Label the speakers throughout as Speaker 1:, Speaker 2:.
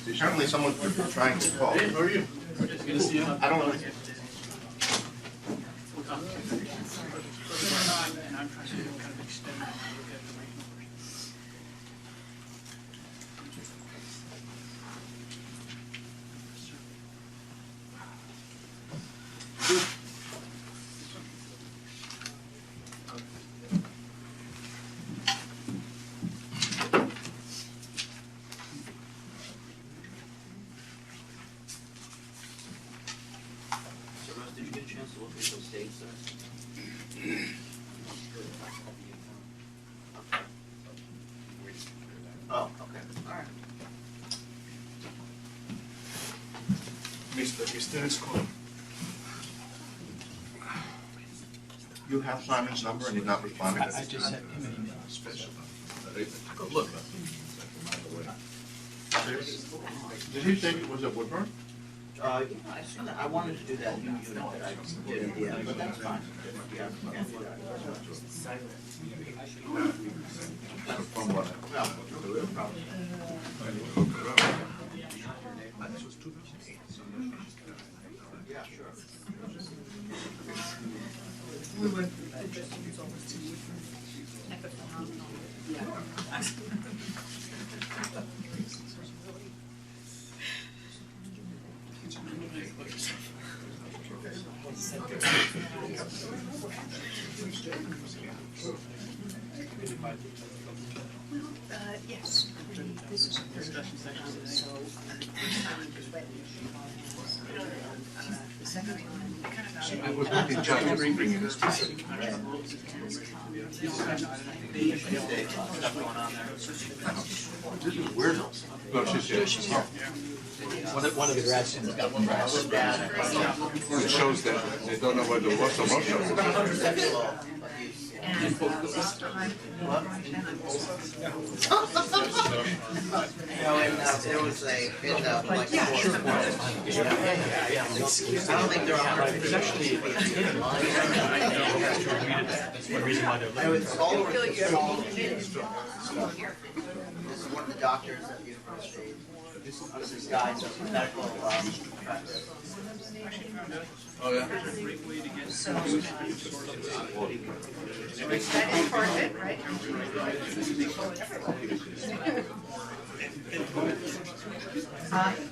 Speaker 1: Apparently someone's trying to call. How are you? Good to see you. I don't know.
Speaker 2: Oh, okay. All right.
Speaker 1: Mr. Scott. You have Simon's number and he's not responding?
Speaker 3: I just sent him an email.
Speaker 1: Look. Did he say it was at Woodburn?
Speaker 2: I wanted to do that new unit that I did, yeah, but that's fine. Yeah.
Speaker 1: From what?
Speaker 2: No problem. Yeah, sure.
Speaker 4: We went through that. It's almost too yes. This is the first time, so the first time was wet. The second time,
Speaker 1: I was not in charge of bringing this to you. This is weird. No, she's here. She's here.
Speaker 3: One of the grad students got one grad student.
Speaker 1: It shows that they don't know where the works of Russia.
Speaker 4: and this time, and I'm also.
Speaker 2: There was a, like, I don't think they're on.
Speaker 3: It's actually, that's one reason why they're late.
Speaker 2: It's all over. This is one of the doctors at the university. This is guys of medical practice.
Speaker 1: Oh, yeah.
Speaker 4: So, that is part of it, right?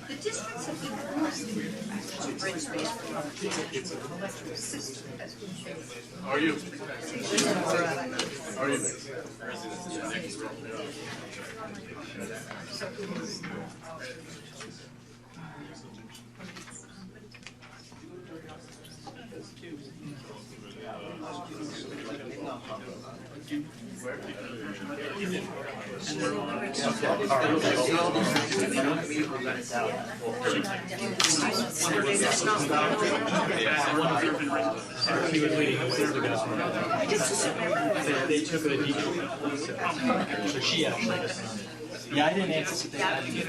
Speaker 4: The districts have been forced to bring space for electrical system has been changed.
Speaker 1: How are you? How are you?
Speaker 3: He was leading the way to the guys from they took a detour. So she actually responded. Yeah, I didn't anticipate having it.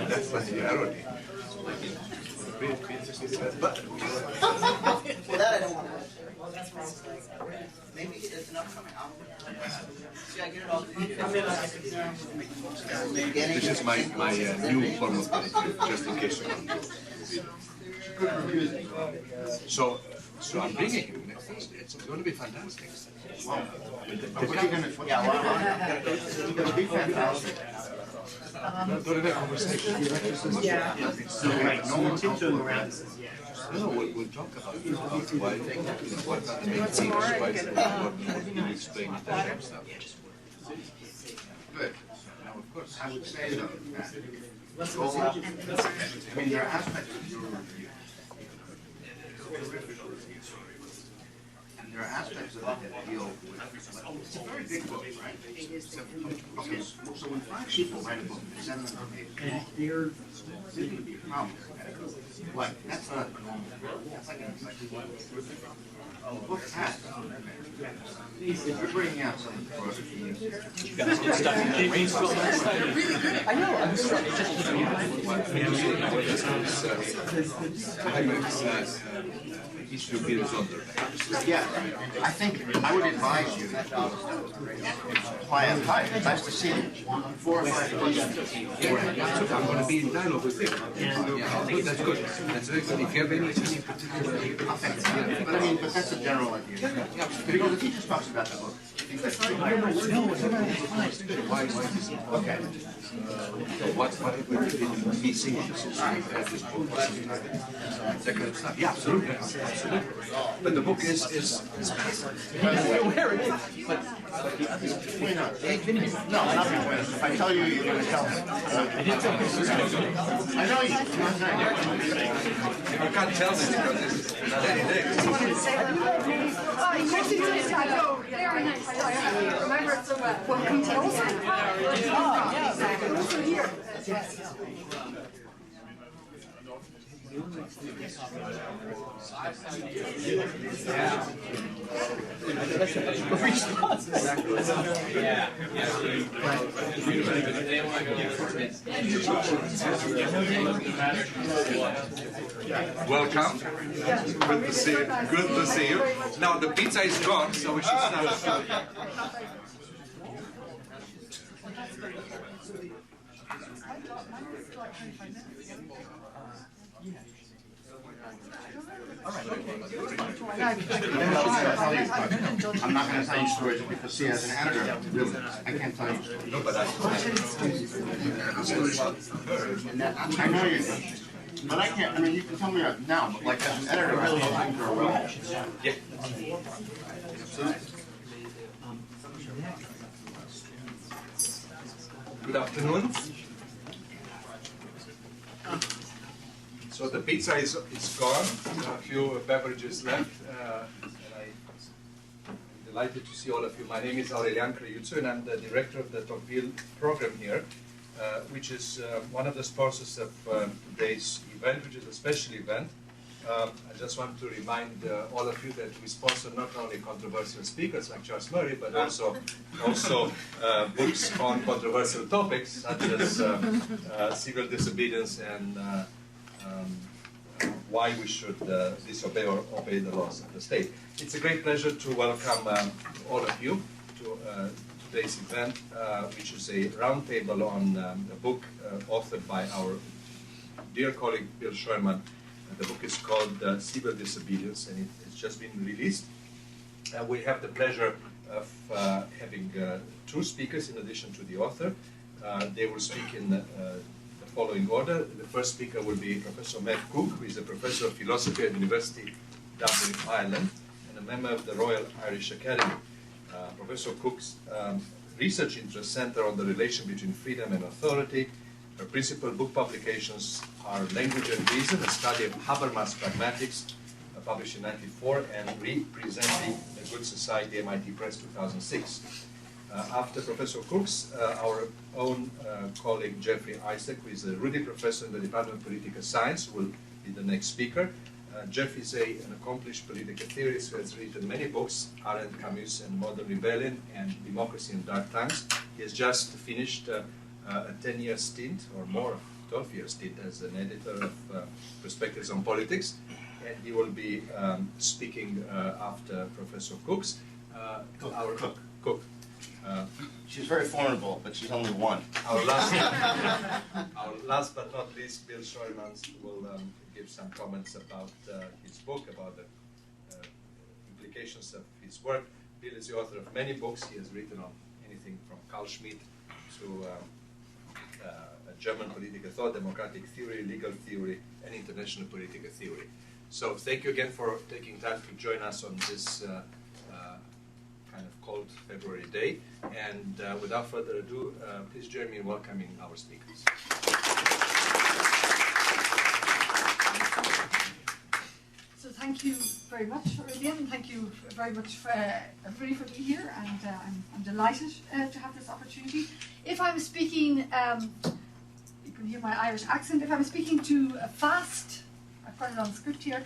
Speaker 1: That's like the irony.
Speaker 2: Well, that I don't want to. Maybe it's enough coming out. See, I get it all.
Speaker 1: This is my new form of editing, just in case you want to. So I'm bringing him next Thursday. It's going to be fantastic. Wow. What are you going to do?
Speaker 2: Yeah, well, it's going to be fantastic.
Speaker 1: Don't have a conversation.
Speaker 4: Yeah.
Speaker 3: Right, so we're tiptoeing around this.
Speaker 1: No, we'll talk about why, what not to make things spicy, what you explain that stuff. Good. Now, of course, I would say though, I mean, there are aspects of your review. And there are aspects of it that deal with, it's a very big book, right? Okay, so when 5 people write a book, 700 pages, there's going to be problems. Like, that's not normal. That's like a book has. If you're bringing out some broader themes,
Speaker 3: You guys get stuck in the brainstorm. I know, I'm sorry.
Speaker 1: he should be resolved.
Speaker 2: Yeah, I think I would advise you to plan time. It's nice to see you. 4 or 5 questions.
Speaker 1: I'm going to be in dialogue with him. Yeah, that's good. That's very good. If you have any particular...
Speaker 2: But I mean, but that's a general idea. Because if he just talks about the book, I think that's good.
Speaker 1: Why is this important?
Speaker 2: Okay.
Speaker 1: So what if he sings since we've had this book? That kind of stuff. Yeah, absolutely. Absolutely. But the book is
Speaker 3: We're aware of it, but the others...
Speaker 2: Wait, no. No, I'm not going to win. If I tell you, you're going to tell me. I know you.
Speaker 1: I can't tell this because this is not any day.
Speaker 5: Very nice. I remember it so well. Welcome to Olsen. Oh, yeah. Also here.
Speaker 1: Welcome. Good to see you. Good to see you. Now the pizza is gone, so we should start.
Speaker 2: I'm not going to tell you stories because, see, as an editor, really, I can't tell you stories.
Speaker 1: No, but I
Speaker 2: I know you do. But I can't, I mean, you can tell me now, but like as an editor, I don't think very well.
Speaker 1: Yeah. Good afternoon. So the pizza is gone. A few beverages left. And I'm delighted to see all of you. My name is Aurelian Craiuțu, and I'm the director of the Tocqueville program here, which is one of the sponsors of today's event, which is a special event. I just want to remind all of you that we sponsor not only controversial speakers like Charles Murray, but also books on controversial topics such as civil disobedience and why we should disobey or obey the laws of the state. It's a great pleasure to welcome all of you to today's event, which is a roundtable on a book authored by our dear colleague Bill Scheuerman. The book is called Civil Disobedience, and it's just been released. We have the pleasure of having 2 speakers in addition to the author. They will speak in the following order. The first speaker will be Professor Maeve Cooke, who is a professor of philosophy at the University of Dublin, Ireland, and a member of the Royal Irish Academy. Professor Cooke's research interests center on the relation between freedom and authority. Her principal book publications are Language and Reason, a study of Habermas pragmatics, published in 1994, and Representing the Good Society, MIT Press, 2006. After Professor Cooke's, our own colleague Jeffrey Isaac, who is a Rudy Professor in the Department of Political Science, will be the next speaker. Jeff is an accomplished political theorist who has written many books, Arendt, Camus, and Modern Rebellion, and Democracy in Dark Times. He has just finished a 10-year stint, or more, 12-year stint as an editor of Perspectives on Politics, and he will be speaking after Professor Cooke's. Cooke.
Speaker 2: She's very formidable, but she's only one.
Speaker 1: Our last but not least, Bill Scheuerman will give some comments about his book, about the implications of his work. Bill is the author of many books. He has written on anything from Carl Schmitt to German political thought, democratic theory, legal theory, and international political theory. So thank you again for taking time to join us on this kind of cold February day. And without further ado, please join me in welcoming our speakers.
Speaker 5: So thank you very much, Vivian. Thank you very much for everybody for being here, and I'm delighted to have this opportunity. If I'm speaking, you can hear my Irish accent. If I'm speaking too fast, I've got it on script here.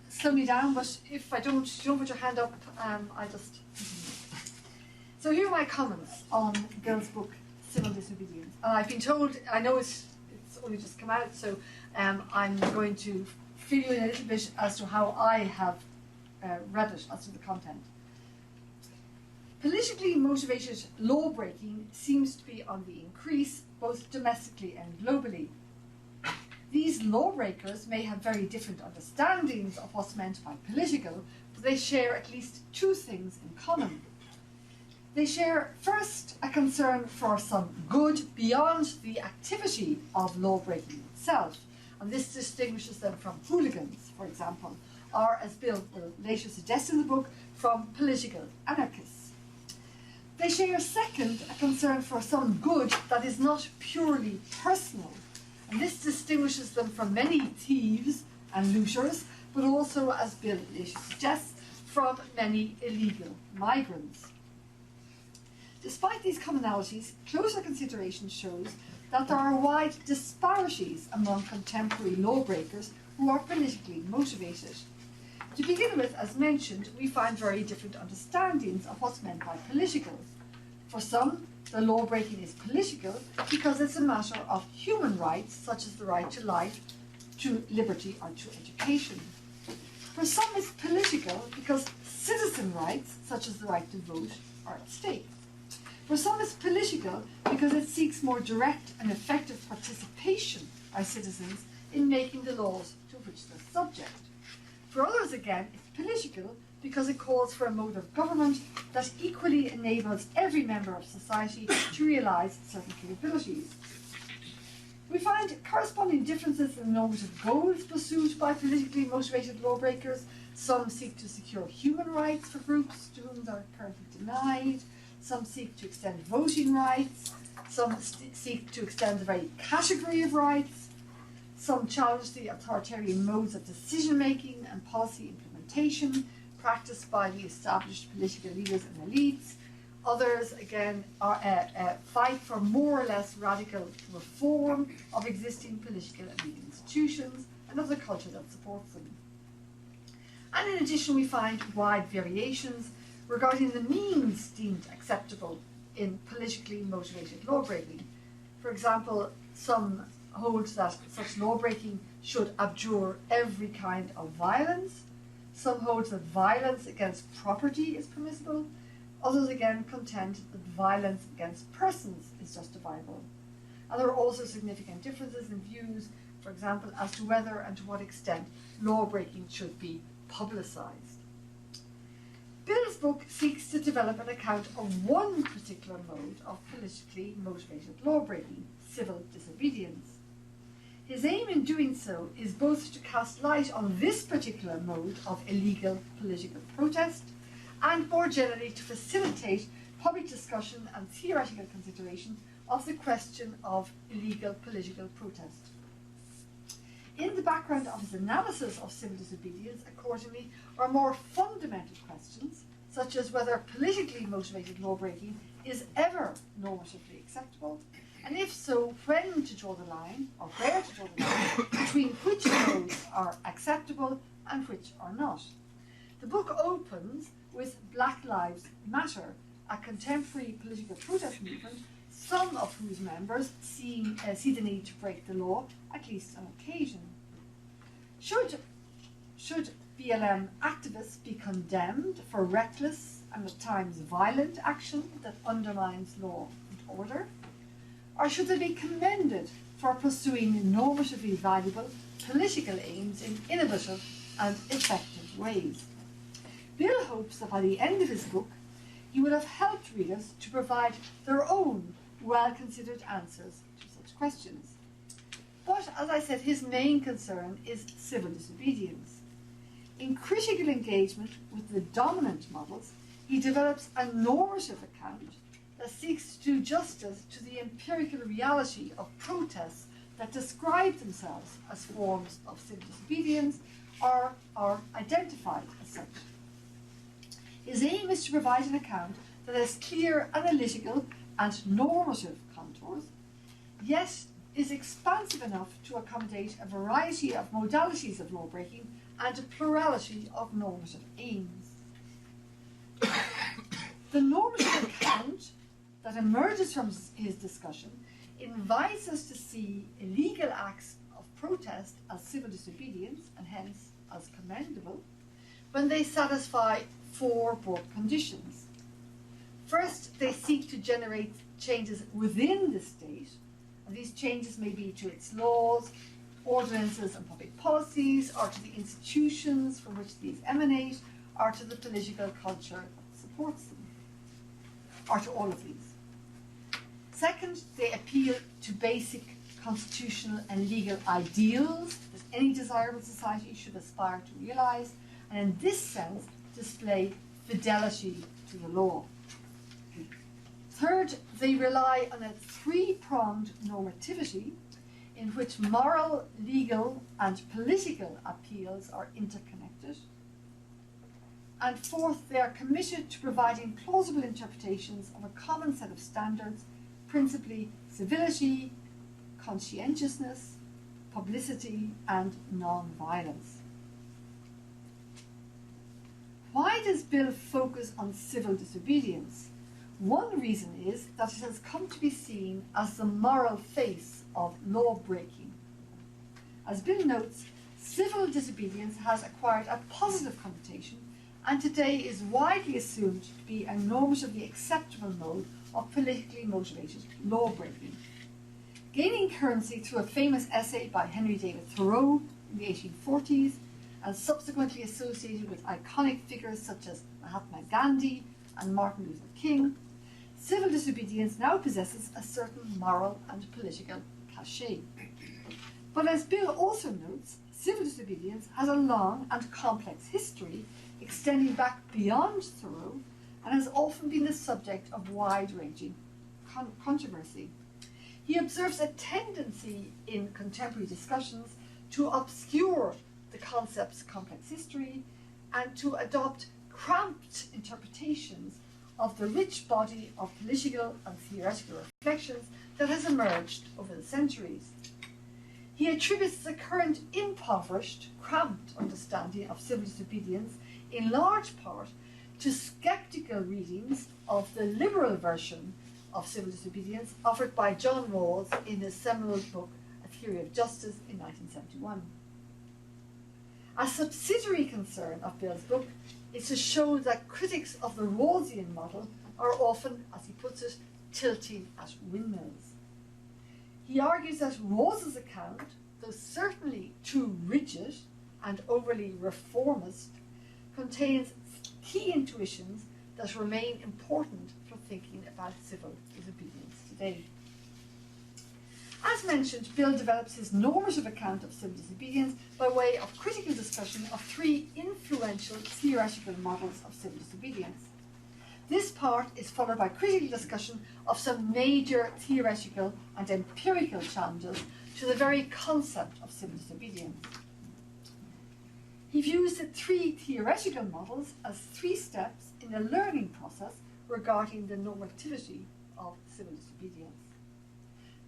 Speaker 5: Slow me down, but if I don't put your hand up, I'll just continue. So here are my comments on Bill's book, Civil Disobedience. And I've been told, I know it's only just come out, so I'm going to fill you in a little bit as to how I have read it, as to the content. Politically motivated law-breaking seems to be on the increase, both domestically and globally. These lawbreakers may have very different understandings of what's meant by political, but they share at least two things in common. They share, first, a concern for some good beyond the activity of lawbreaking itself, and this distinguishes them from hooligans, for example, or, as Bill will later suggest in the book, from political anarchists. They share, second, a concern for some good that is not purely personal, and this distinguishes them from many thieves and looters, but also, as Bill later suggests, from many illegal migrants. Despite these commonalities, closer consideration shows that there are wide disparities among contemporary lawbreakers who are politically motivated. To begin with, as mentioned, we find very different understandings of what's meant by political. For some, the lawbreaking is political because it's a matter of human rights, such as the right to life, to liberty, or to education. For some, it's political because citizen rights, such as the right to vote, are at stake. For some, it's political because it seeks more direct and effective participation by citizens in making the laws to which they're subject. For others, again, it's political because it calls for a mode of government that equally enables every member of society to realise certain capabilities. We find corresponding differences in normative goals pursued by politically motivated lawbreakers. Some seek to secure human rights for groups to whom they're currently denied. Some seek to extend voting rights. Some seek to extend the very category of rights. Some challenge the authoritarian modes of decision-making and policy implementation practiced by the established political leaders and elites. Others, again, fight for more or less radical reform of existing political and legal institutions and of the culture that supports them. And in addition, we find wide variations regarding the means deemed acceptable in politically motivated lawbreaking. For example, some hold that such lawbreaking should abjure every kind of violence. Some hold that violence against property is permissible. Others again contend that violence against persons is justifiable. And there are also significant differences in views, for example, as to whether and to what extent lawbreaking should be publicised. Bill's book seeks to develop an account of one particular mode of politically motivated lawbreaking, civil disobedience. His aim in doing so is both to cast light on this particular mode of illegal political protest and more generally to facilitate public discussion and theoretical consideration of the question of illegal political protest. In the background of his analysis of civil disobedience, accordingly, are more fundamental questions, such as whether politically motivated lawbreaking is ever normatively acceptable, and if so, when to draw the line, or where to draw the line, between which modes are acceptable and which are not. The book opens with Black Lives Matter, a contemporary political protest movement, some of whose members see the need to break the law, at least on occasion. Should BLM activists be condemned for reckless and at times violent action that undermines law and order? Or should they be commended for pursuing normatively valuable political aims in innovative and effective ways? Bill hopes that by the end of his book, he will have helped readers to provide their own well-considered answers to such questions. But, as I said, his main concern is civil disobedience. In critical engagement with the dominant models, he develops a normative account that seeks to do justice to the empirical reality of protests that describe themselves as forms of civil disobedience, are identified as such. His aim is to provide an account that has clear analytical and normative contours, yet is expansive enough to accommodate a variety of modalities of lawbreaking and a plurality of normative aims. The normative account that emerges from his discussion invites us to see illegal acts of protest as civil disobedience, and hence as commendable, when they satisfy four broad conditions. First, they seek to generate changes within the state, and these changes may be to its laws, ordinances and public policies, or to the institutions from which these emanate, or to the political culture that supports them, or to all of these. Second, they appeal to basic constitutional and legal ideals that any desirable society should aspire to realise, and in this sense display fidelity to the law. Third, they rely on a three-pronged normativity in which moral, legal and political appeals are interconnected. And fourth, they are committed to providing plausible interpretations of a common set of standards, principally civility, conscientiousness, publicity and non-violence. Why does Bill focus on civil disobedience? One reason is that it has come to be seen as the moral face of law-breaking. As Bill notes, civil disobedience has acquired a positive connotation and today is widely assumed to be a normatively acceptable mode of politically motivated law-breaking. Gaining currency through a famous essay by Henry David Thoreau in the 1840s and subsequently associated with iconic figures such as Mahatma Gandhi and Martin Luther King, civil disobedience now possesses a certain moral and political cachet. But as Bill also notes, civil disobedience has a long and complex history extending back beyond Thoreau and has often been the subject of wide-ranging controversy. He observes a tendency in contemporary discussions to obscure the concept's complex history and to adopt cramped interpretations of the rich body of political and theoretical reflections that has emerged over the centuries. He attributes the current impoverished, cramped understanding of civil disobedience in large part to sceptical readings of the liberal version of civil disobedience offered by John Rawls in his seminal book, A Theory of Justice, in 1971. A subsidiary concern of Bill's book is to show that critics of the Rawlsian model are often, as he puts it, tilting at windmills. He argues that Rawls's account, though certainly too rigid and overly reformist, contains key intuitions that remain important for thinking about civil disobedience today. As mentioned, Bill develops his normative account of civil disobedience by way of critical discussion of three influential theoretical models of civil disobedience. This part is followed by critical discussion of some major theoretical and empirical challenges to the very concept of civil disobedience. He views the three theoretical models as three steps in a learning process regarding the normativity of civil disobedience.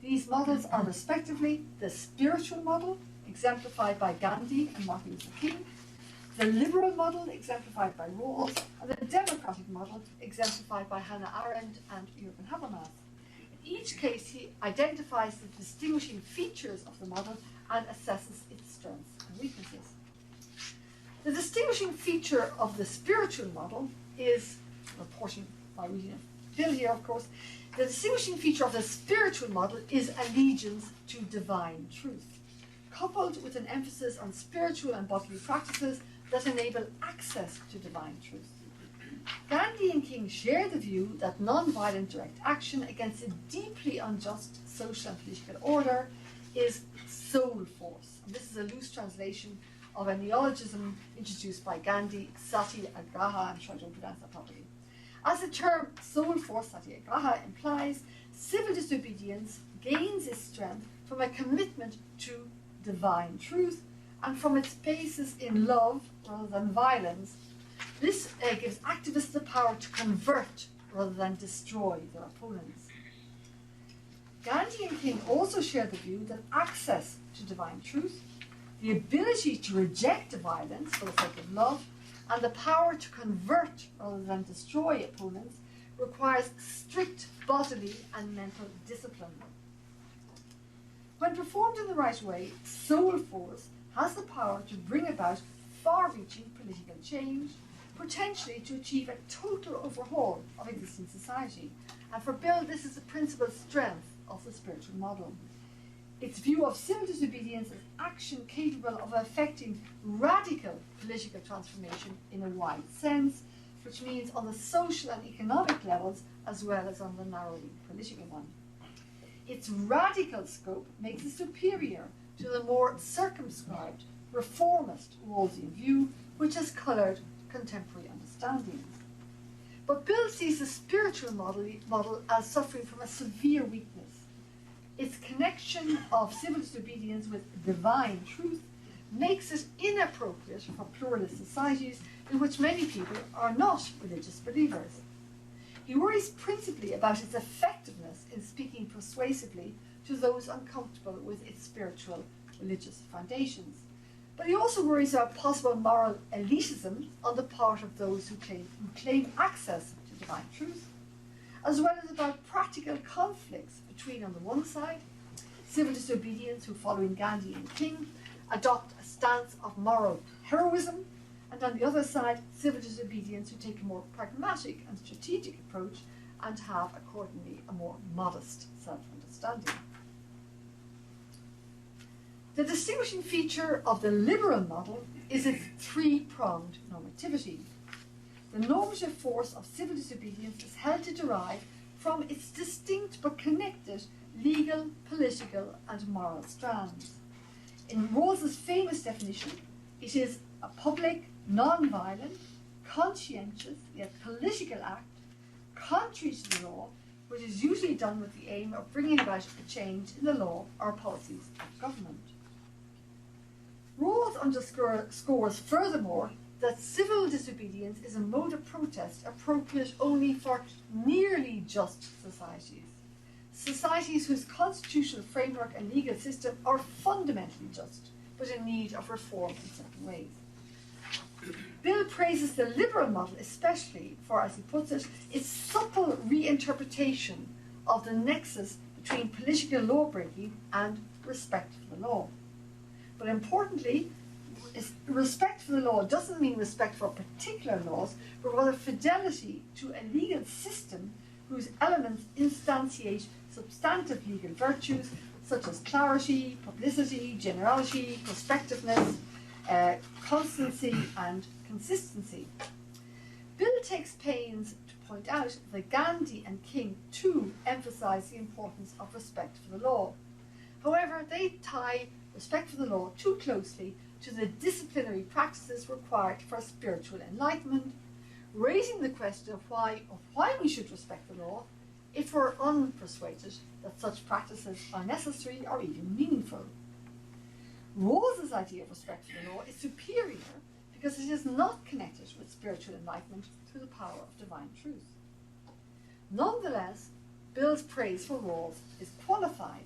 Speaker 5: These models are respectively the spiritual model, exemplified by Gandhi and Martin Luther King, the liberal model, exemplified by Rawls, and the democratic model, exemplified by Hannah Arendt and Jürgen Habermas. In each case, he identifies the distinguishing features of the model and assesses its strengths and weaknesses. The distinguishing feature of the spiritual model is, reporting by reading of Bill here, of course, the distinguishing feature of the spiritual model is allegiance to divine truth, coupled with an emphasis on spiritual and bodily practices that enable access to divine truth. Gandhi and King share the view that non-violent direct action against a deeply unjust social and political order is soul force. And this is a loose translation of a neologism introduced by Gandhi, satyagraha. I'm sure I don't pronounce that properly. As the term soul force, satyagraha, implies, civil disobedience gains its strength from a commitment to divine truth and from its basis in love rather than violence, this gives activists the power to convert rather than destroy their opponents. Gandhi and King also share the view that access to divine truth, the ability to reject violence for the sake of love, and the power to convert rather than destroy opponents requires strict bodily and mental discipline. When performed in the right way, soul force has the power to bring about far-reaching political change, potentially to achieve a total overhaul of existing society. And for Bill, this is the principal strength of the spiritual model. Its view of civil disobedience as action capable of affecting radical political transformation in a wide sense, which means on the social and economic levels as well as on the narrowly political one. Its radical scope makes it superior to the more circumscribed, reformist Rawlsian view, which has coloured contemporary understandings. But Bill sees the spiritual model as suffering from a severe weakness. Its connection of civil disobedience with divine truth makes it inappropriate for pluralist societies in which many people are not religious believers. He worries principally about its effectiveness in speaking persuasively to those uncomfortable with its spiritual religious foundations. But he also worries about possible moral elitism on the part of those who claim access to divine truth, as well as about practical conflicts between, on the one side, civil disobedience who, following Gandhi and King, adopt a stance of moral heroism, and on the other side, civil disobedience who take a more pragmatic and strategic approach and have, accordingly, a more modest self-understanding. The distinguishing feature of the liberal model is its three-pronged normativity. The normative force of civil disobedience is held to derive from its distinct but connected legal, political, and moral strands. In Rawls's famous definition, it is a public, non-violent, conscientious, yet political act, contrary to the law, which is usually done with the aim of bringing about a change in the law or policies of government. Rawls underscores furthermore that civil disobedience is a mode of protest appropriate only for nearly just societies. Societies whose constitutional framework and legal system are fundamentally just, but in need of reform in certain ways. Bill praises the liberal model especially for, as he puts it, its subtle reinterpretation of the nexus between political law-breaking and respect for the law. But importantly, respect for the law doesn't mean respect for particular laws, but rather fidelity to a legal system whose elements instantiate substantive legal virtues such as clarity, publicity, generality, prospectiveness, constancy, and consistency. Bill takes pains to point out that Gandhi and King too emphasize the importance of respect for the law. However, they tie respect for the law too closely to the disciplinary practices required for spiritual enlightenment, raising the question of why we should respect the law if we're unpersuaded that such practices are necessary or even meaningful. Rawls's idea of respect for the law is superior because it is not connected with spiritual enlightenment through the power of divine truth. Nonetheless, Bill's praise for Rawls is qualified.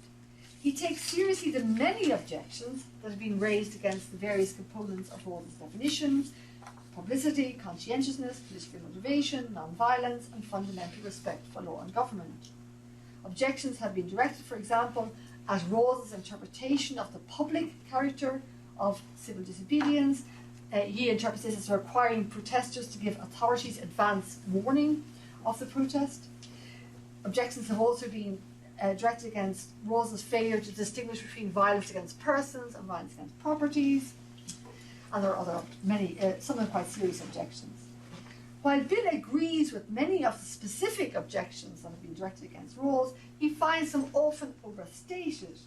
Speaker 5: He takes seriously the many objections that have been raised against the various components of Rawls's definition: publicity, conscientiousness, political motivation, non-violence, and fundamental respect for law and government. Objections have been directed, for example, at Rawls's interpretation of the public character of civil disobedience. He interprets this as requiring protesters to give authorities advance warning of the protest. Objections have also been directed against Rawls's failure to distinguish between violence against persons and violence against properties. And there are some of them quite serious objections. While Bill agrees with many of the specific objections that have been directed against Rawls, he finds them often overstated.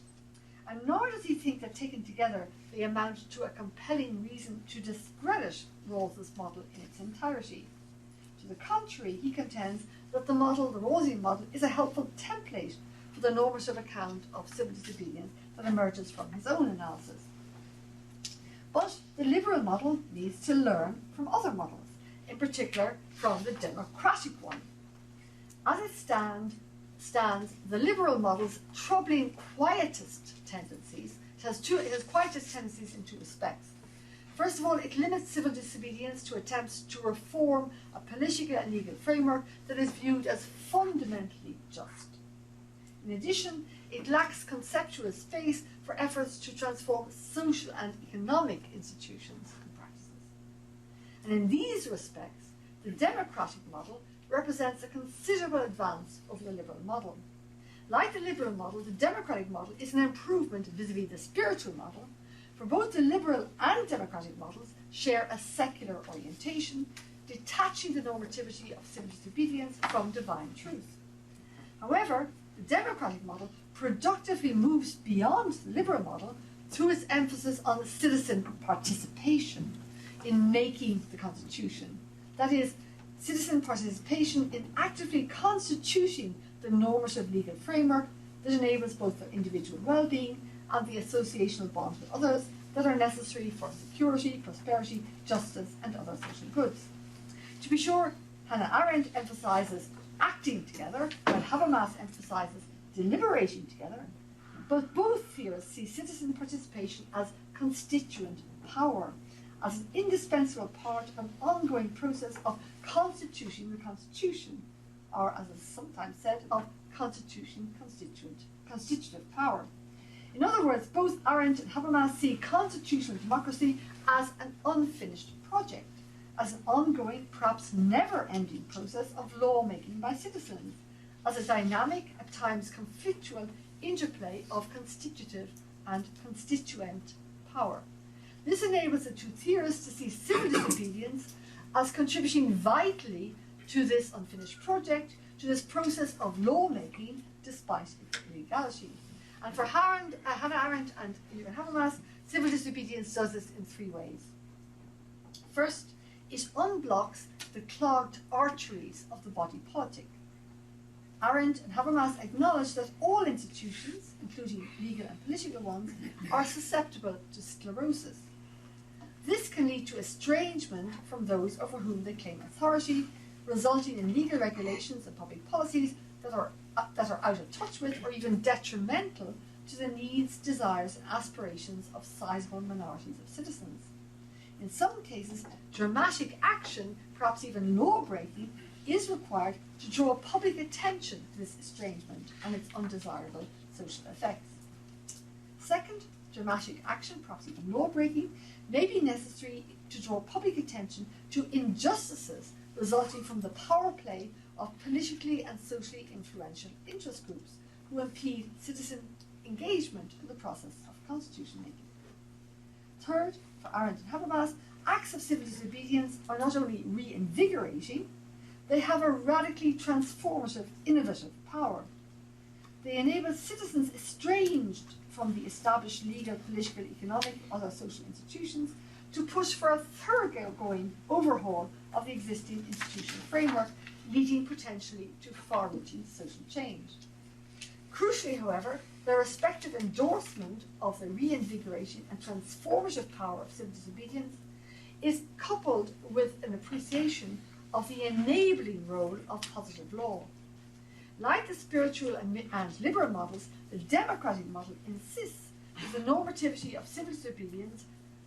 Speaker 5: And nor does he think that taken together they amount to a compelling reason to discredit Rawls's model in its entirety. To the contrary, he contends that the Rawlsian model, is a helpful template for the normative account of civil disobedience that emerges from his own analysis. liberal model needs to learn from other models, in particular from the democratic one. As it stands, the liberal model's troubling quietist tendencies, it has quietist tendencies in two respects. First of all, it limits civil disobedience to attempts to reform a political and legal framework that is viewed as fundamentally just. In addition, it lacks conceptual space for efforts to transform social and economic institutions and practices. And in these respects, the democratic model represents a considerable advance over the liberal model. Like the liberal model, the democratic model is an improvement vis-à-vis the spiritual model, for both the liberal and democratic models share a secular orientation, detaching the normativity of civil disobedience from divine truth. However, the democratic model productively moves beyond the liberal model through its emphasis on citizen participation in making the constitution. That is, citizen participation in actively constituting the normative legal framework that enables both their individual well-being and the associational bonds with others that are necessary for security, prosperity, justice, and other social goods. To be sure, Hannah Arendt emphasizes acting together, while Habermas emphasizes deliberating together, but both theorists see citizen participation as constituent power, as an indispensable part of an ongoing process of constituting the constitution, or as is sometimes said, of constituting constitutive power. In other words, both Arendt and Habermas see constitutional democracy as an unfinished project, as an ongoing, perhaps never-ending process of lawmaking by citizens, as a dynamic, at times conflictual, interplay of constitutive and constituent power. This enables the two theorists to see civil disobedience as contributing vitally to this unfinished project, to this process of lawmaking, despite its illegality. And for Hannah Arendt and even Habermas, civil disobedience does this in three ways. First, it unblocks the clogged arteries of the body politic. Arendt and Habermas acknowledge that all institutions, including legal and political ones, are susceptible to sclerosis. This can lead to estrangement from those over whom they claim authority, resulting in legal regulations and public policies that are out of touch with or even detrimental to the needs, desires, and aspirations of sizable minorities of citizens. In some cases, dramatic action, perhaps even law-breaking, is required to draw public attention to this estrangement and its undesirable social effects. Second, dramatic action, perhaps even law-breaking, may be necessary to draw public attention to injustices resulting from the power play of politically and socially influential interest groups who impede citizen engagement in the process of constitution making. Third, for Arendt and Habermas, acts of civil disobedience are not only reinvigorating, they have a radically transformative, innovative power. They enable citizens estranged from the established legal, political, economic, other social institutions to push for a thoroughgoing overhaul of the existing institutional framework, leading potentially to far-reaching social change. Crucially, however, their respective endorsement of the reinvigorating and transformative power of civil disobedience is coupled with an appreciation of the enabling role of positive law. Like the spiritual and liberal models, the democratic model insists that the normativity of civil disobedience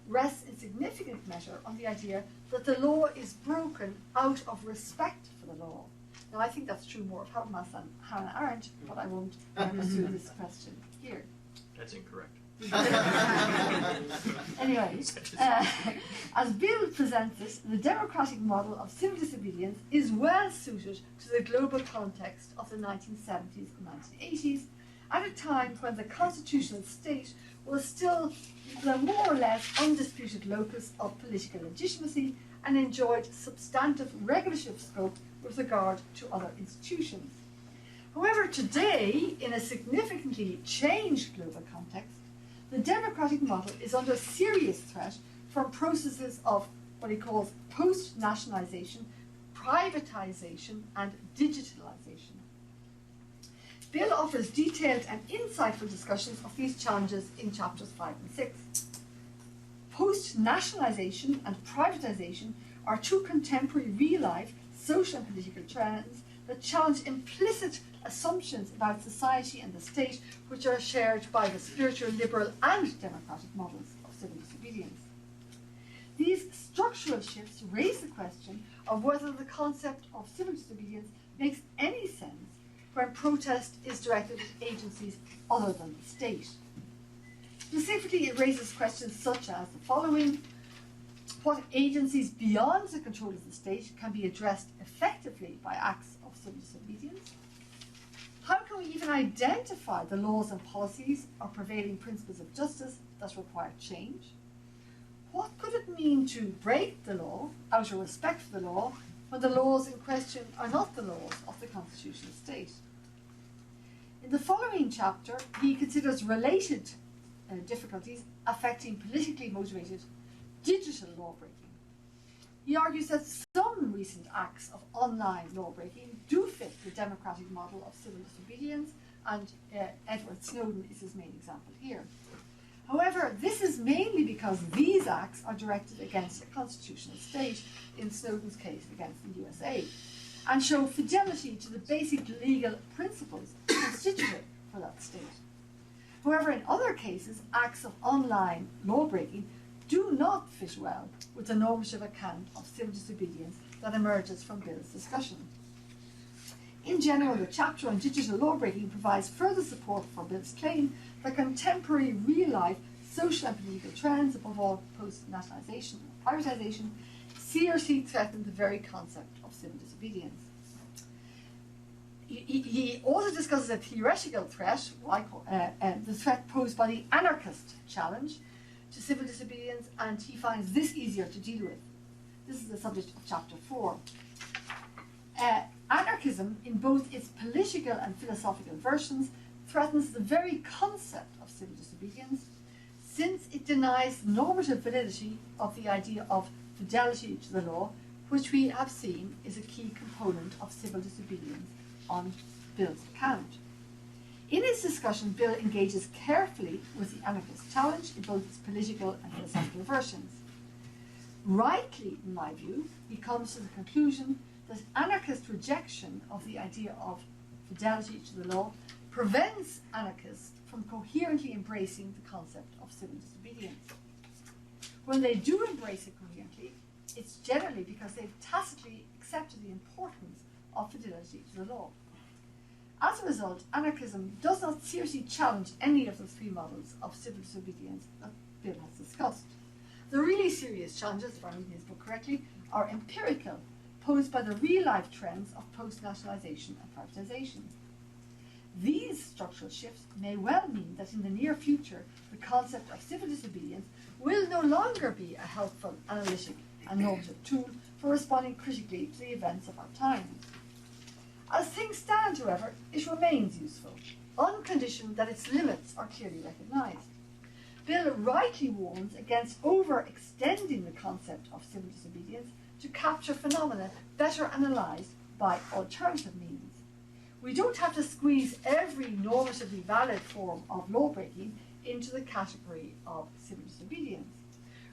Speaker 5: rests in significant measure on the idea that the law is broken out of respect for the law. Now, I think that's true more of Habermas than Hannah Arendt, but I won't pursue this question here.
Speaker 3: That's incorrect.
Speaker 5: Anyway, as Bill presents it, the democratic model of civil disobedience is well suited to the global context of the 1970s and 1980s, at a time when the constitutional state was still the more or less undisputed locus of political legitimacy and enjoyed substantive regulative scope with regard to other institutions. However, today, in a significantly changed global context, the democratic model is under serious threat from processes of what he calls post-nationalization, privatization, and digitalization. Bill offers detailed and insightful discussions of these challenges in chapters 5 and 6. Post-nationalization and privatization are two contemporary real-life social and political trends that challenge implicit assumptions about society and the state which are shared by the spiritual, liberal and democratic models of civil disobedience. These structural shifts raise the question of whether the concept of civil disobedience makes any sense when protest is directed at agencies other than the state. Specifically, it raises questions such as the following: what agencies beyond the control of the state can be addressed effectively by acts of civil disobedience? How can we even identify the laws and policies or prevailing principles of justice that require change? What could it mean to break the law out of respect for the law when the laws in question are not the laws of the constitutional state? In the following chapter, he considers related difficulties affecting politically motivated digital lawbreaking. He argues that some recent acts of online lawbreaking do fit the democratic model of civil disobedience, and Edward Snowden is his main example here. However, this is mainly because these acts are directed against a constitutional state, in Snowden's case against the USA, and show fidelity to the basic legal principles constitutive for that state. However, in other cases, acts of online lawbreaking do not fit well with the normative account of civil disobedience that emerges from Bill's discussion. In general, the chapter on digital lawbreaking provides further support for Bill's claim that contemporary real-life social and political trends, above all post-nationalization and privatization, seriously threaten the very concept of civil disobedience. He also discusses a theoretical threat, like the threat posed by the anarchist challenge to civil disobedience, and he finds this easier to deal with. This is the subject of chapter 4. Anarchism, in both its political and philosophical versions, threatens the very concept of civil disobedience, since it denies normative validity of the idea of fidelity to the law, which we have seen is a key component of civil disobedience on Bill's account. In his discussion, Bill engages carefully with the anarchist challenge in both its political and philosophical versions. Rightly, in my view, he comes to the conclusion that anarchist rejection of the idea of fidelity to the law prevents anarchists from coherently embracing the concept of civil disobedience. When they do embrace it coherently, it's generally because they've tacitly accepted the importance of fidelity to the law. As a result, anarchism does not seriously challenge any of the three models of civil disobedience that Bill has discussed. The really serious challenges, if I'm reading his book correctly, are empirical, posed by the real-life trends of post-nationalization and privatization. These structural shifts may well mean that in the near future, the concept of civil disobedience will no longer be a helpful, analytic, and normative tool for responding critically to the events of our time. As things stand, however, it remains useful, on condition that its limits are clearly recognised. Bill rightly warns against overextending the concept of civil disobedience to capture phenomena better analysed by alternative means. We don't have to squeeze every normatively valid form of lawbreaking into the category of civil disobedience.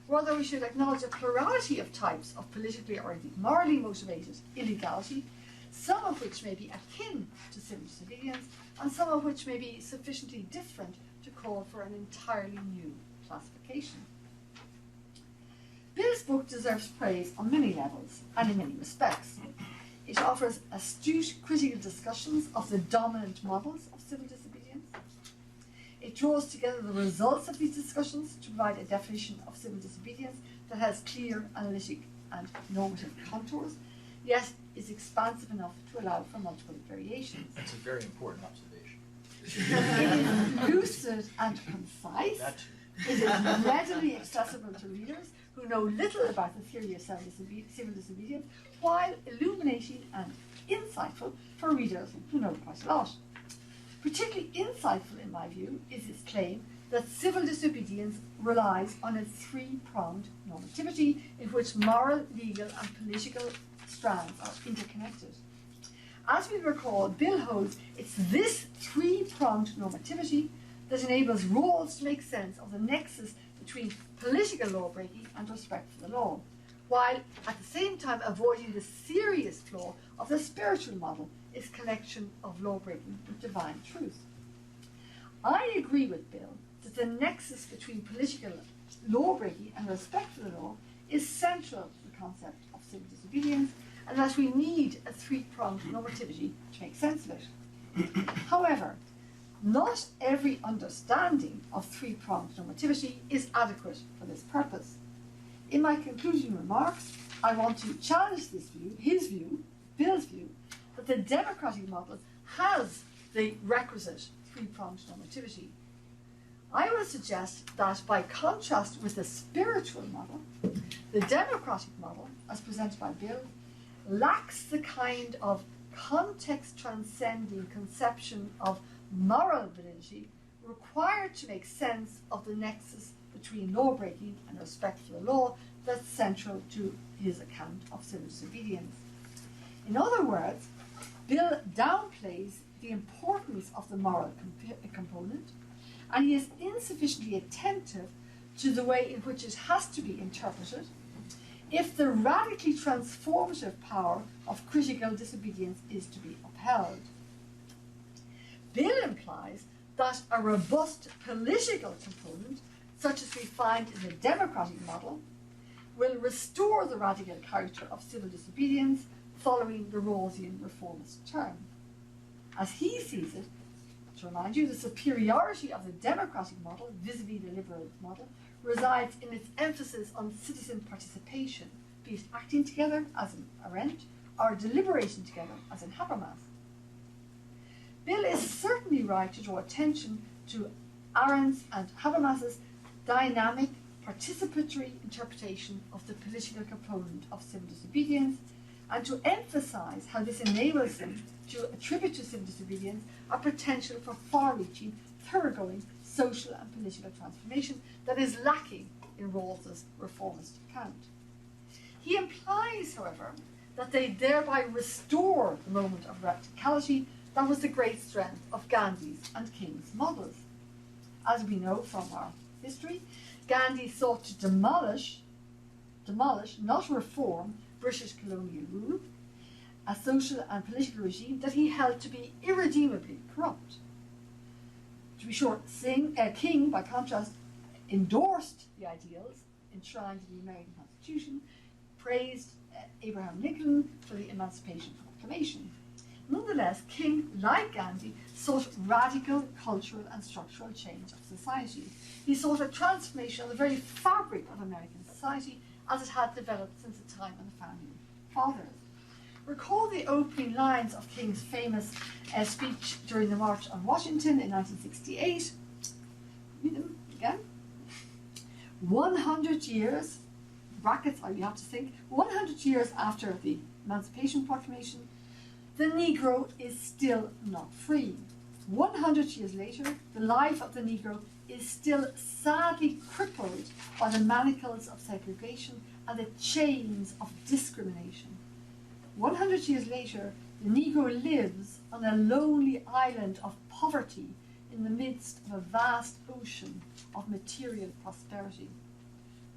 Speaker 5: Rather, we should acknowledge a plurality of types of politically or indeed morally motivated illegality, some of which may be akin to civil disobedience, and some of which may be sufficiently different to call for an entirely new classification. Bill's book deserves praise on many levels and in many respects. It offers astute critical discussions of the dominant models of civil disobedience. It draws together the results of these discussions to provide a definition of civil disobedience that has clear analytic and normative contours, yet is expansive enough to allow for multiple variations.
Speaker 3: That's a very important observation.
Speaker 5: It is lucid and concise. It is readily accessible to readers who know little about the theory of civil disobedience, while illuminating and insightful for readers who know quite a lot. Particularly insightful, in my view, is his claim that civil disobedience relies on a three-pronged normativity in which moral, legal, and political strands are interconnected. As we recall, Bill holds it's this three-pronged normativity that enables Rawls to make sense of the nexus between political law-breaking and respect for the law, while at the same time avoiding the serious flaw of the spiritual model, its connection of law-breaking with divine truth. I agree with Bill that the nexus between political law-breaking and respect for the law is central to the concept of civil disobedience, and that we need a three-pronged normativity to make sense of it. However, not every understanding of three-pronged normativity is adequate for this purpose. In my concluding remarks, I want to challenge this view, his view, Bill's view, that the democratic model has the requisite three-pronged normativity. I will suggest that by contrast with the spiritual model, the democratic model, as presented by Bill, lacks the kind of context-transcending conception of moral validity required to make sense of the nexus between law-breaking and respect for the law that's central to his account of civil disobedience. In other words, Bill downplays the importance of the moral component, and he is insufficiently attentive to the way in which it has to be interpreted if the radically transformative power of critical disobedience is to be upheld. Bill implies that a robust political component, such as we find in the democratic model, will restore the radical character of civil disobedience following the Rawlsian reformist term. As he sees it, to remind you, the superiority of the democratic model vis-a-vis the liberal model resides in its emphasis on citizen participation, be it acting together as in Arendt or deliberating together as in Habermas. Bill is certainly right to draw attention to Arendt's and Habermas's dynamic, participatory interpretation of the political component of civil disobedience, and to emphasize how this enables them to attribute to civil disobedience a potential for far-reaching, thoroughgoing social and political transformation that is lacking in Rawls's reformist account. He implies, however, that they thereby restore the moment of radicality that was the great strength of Gandhi's and King's models. As we know from our history, Gandhi sought to demolish, not reform, British colonial rule, a social and political regime that he held to be irredeemably corrupt. To be sure, King, by contrast, endorsed the ideals enshrined in the American Constitution, praised Abraham Lincoln for the Emancipation Proclamation. Nonetheless, King, like Gandhi, sought radical cultural and structural change of society. He sought a transformation of the very fabric of American society as it had developed since the time of the founding fathers. Recall the opening lines of King's famous speech during the March on Washington in 1968. Read them again. 100 years, brackets, you have to think, 100 years after the Emancipation Proclamation, the Negro is still not free. 100 years later, the life of the Negro is still sadly crippled by the manacles of segregation and the chains of discrimination. 100 years later, the Negro lives on a lonely island of poverty in the midst of a vast ocean of material prosperity.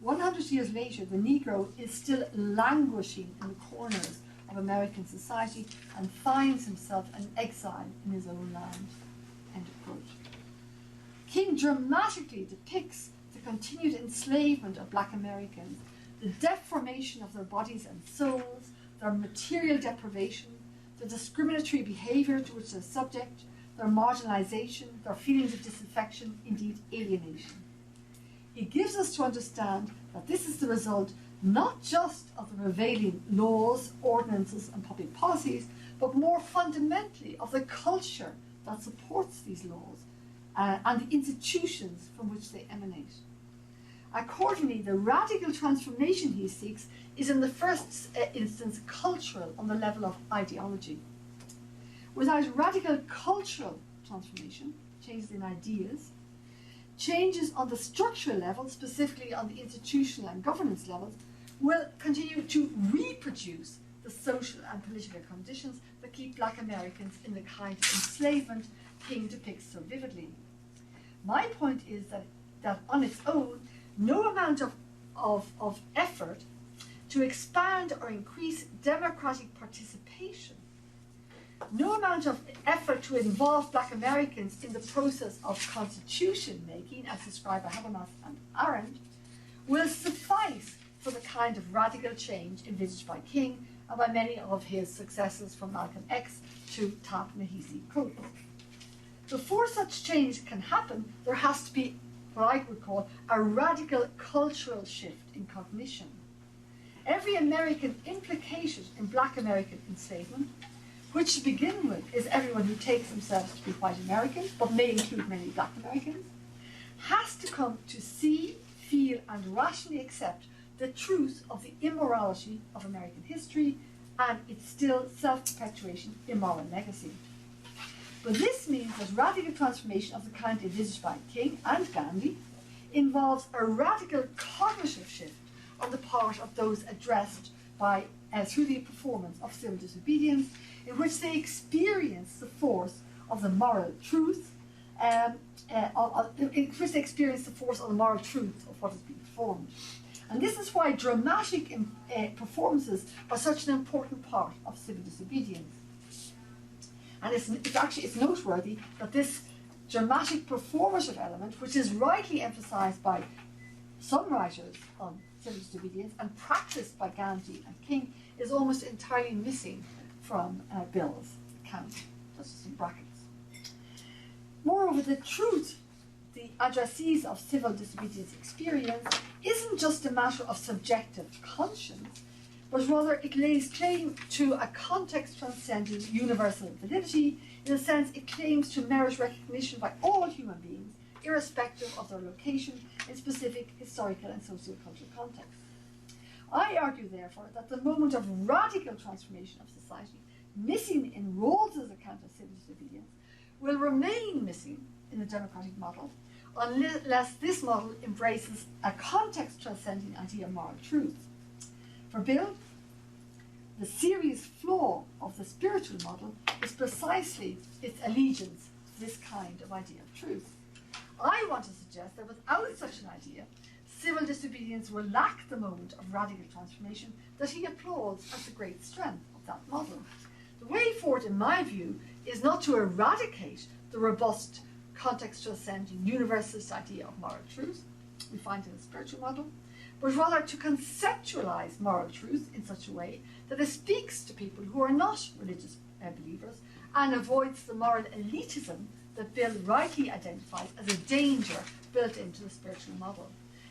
Speaker 5: 100 years later, the Negro is still languishing in the corners of American society and finds himself an exile in his own land. End of quote. King dramatically depicts the continued enslavement of Black Americans, the deformation of their bodies and souls, their material deprivation, the discriminatory behaviour to which they're subject, their marginalisation, their feelings of disaffection, indeed alienation. He gives us to understand that this is the result not just of the prevailing laws, ordinances and public policies, but more fundamentally of the culture that supports these laws and the institutions from which they emanate. Accordingly, the radical transformation he seeks is in the first instance cultural on the level of ideology. Without radical cultural transformation, changes in ideas, changes on the structural level, specifically on the institutional and governance levels, will continue to reproduce the social and political conditions that keep Black Americans in the kind of enslavement King depicts so vividly. My point is that on its own, no amount of effort to expand or increase democratic participation, no amount of effort to involve Black Americans in the process of constitution making, as described by Habermas and Arendt, will suffice for the kind of radical change envisaged by King and by many of his successors from Malcolm X to Ta-Nehisi Coates. Before such change can happen, there has to be what I would call a radical cultural shift in cognition. Every American implicated in Black American enslavement, which to begin with is everyone who takes themselves to be white Americans, but may include many Black Americans, has to come to see, feel, and rationally accept the truth of the immorality of American history and its still self-perpetuation immoral legacy. But this means that radical transformation of the kind envisaged by King and Gandhi involves a radical cognitive shift on the part of those addressed by through the performance of civil disobedience, in which they experience the force of the moral truth, in which they experience the force of the moral truth of what is being performed. And this is why dramatic performances are such an important part of civil disobedience. And it's noteworthy that this dramatic performative element, which is rightly emphasized by some writers on civil disobedience and practiced by Gandhi and King, is almost entirely missing from Bill's account, just in brackets. Moreover, the truth the addressees of civil disobedience experience isn't just a matter of subjective conscience, but rather it lays claim to a context transcending universal validity. In a sense, it claims to merit recognition by all human beings, irrespective of their location in specific historical and sociocultural contexts. I argue, therefore, that the moment of radical transformation of society, missing in Rawls's account of civil disobedience, will remain missing in the democratic model unless this model embraces a context transcending idea of moral truth. For Bill, the serious flaw of the spiritual model is precisely its allegiance to this kind of idea of truth. I want to suggest that without such an idea, civil disobedience will lack the moment of radical transformation that he applauds as the great strength of that model. The way forward, in my view, is not to eradicate the robust, context transcending, universalist idea of moral truth we find in the spiritual model, but rather to conceptualize moral truth in such a way that it speaks to people who are not religious believers and avoids the moral elitism that Bill rightly identifies as a danger built into the spiritual model.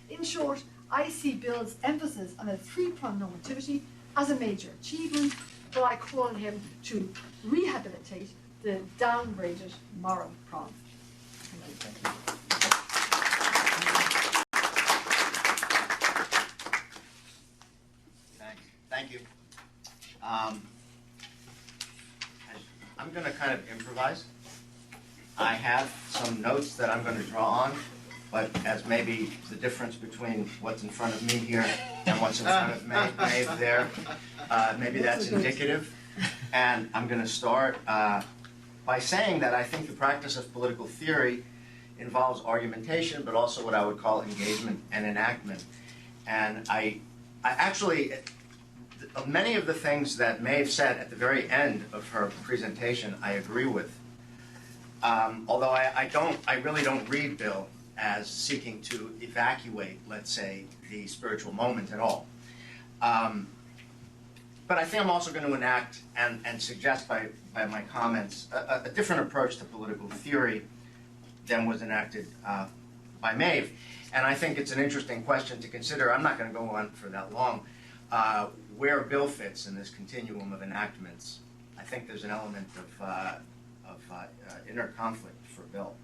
Speaker 5: In short, I see Bill's emphasis on a three-pronged normativity as a major achievement, but I call on him to rehabilitate the downgraded moral prong. Thank you.
Speaker 2: Thank you. I'm going to kind of improvise. I have some notes that I'm going to draw on, but as maybe the difference between what's in front of me here and what's in front of Maeve there, maybe that's indicative. And I'm going to start by saying that I think the practice of political theory involves argumentation, but also what I would call engagement and enactment. And I actually, many of the things that Maeve said at the very end of her presentation, I agree with. Although I really don't read Bill as seeking to evacuate, let's say, the spiritual moment at all. But I think I'm also going to enact and suggest by my comments a different approach to political theory than was enacted by Maeve. And I think it's an interesting question to consider. I'm not going to go on for that long. Where Bill fits in this continuum of enactments. I think there's an element of inner conflict for Bill.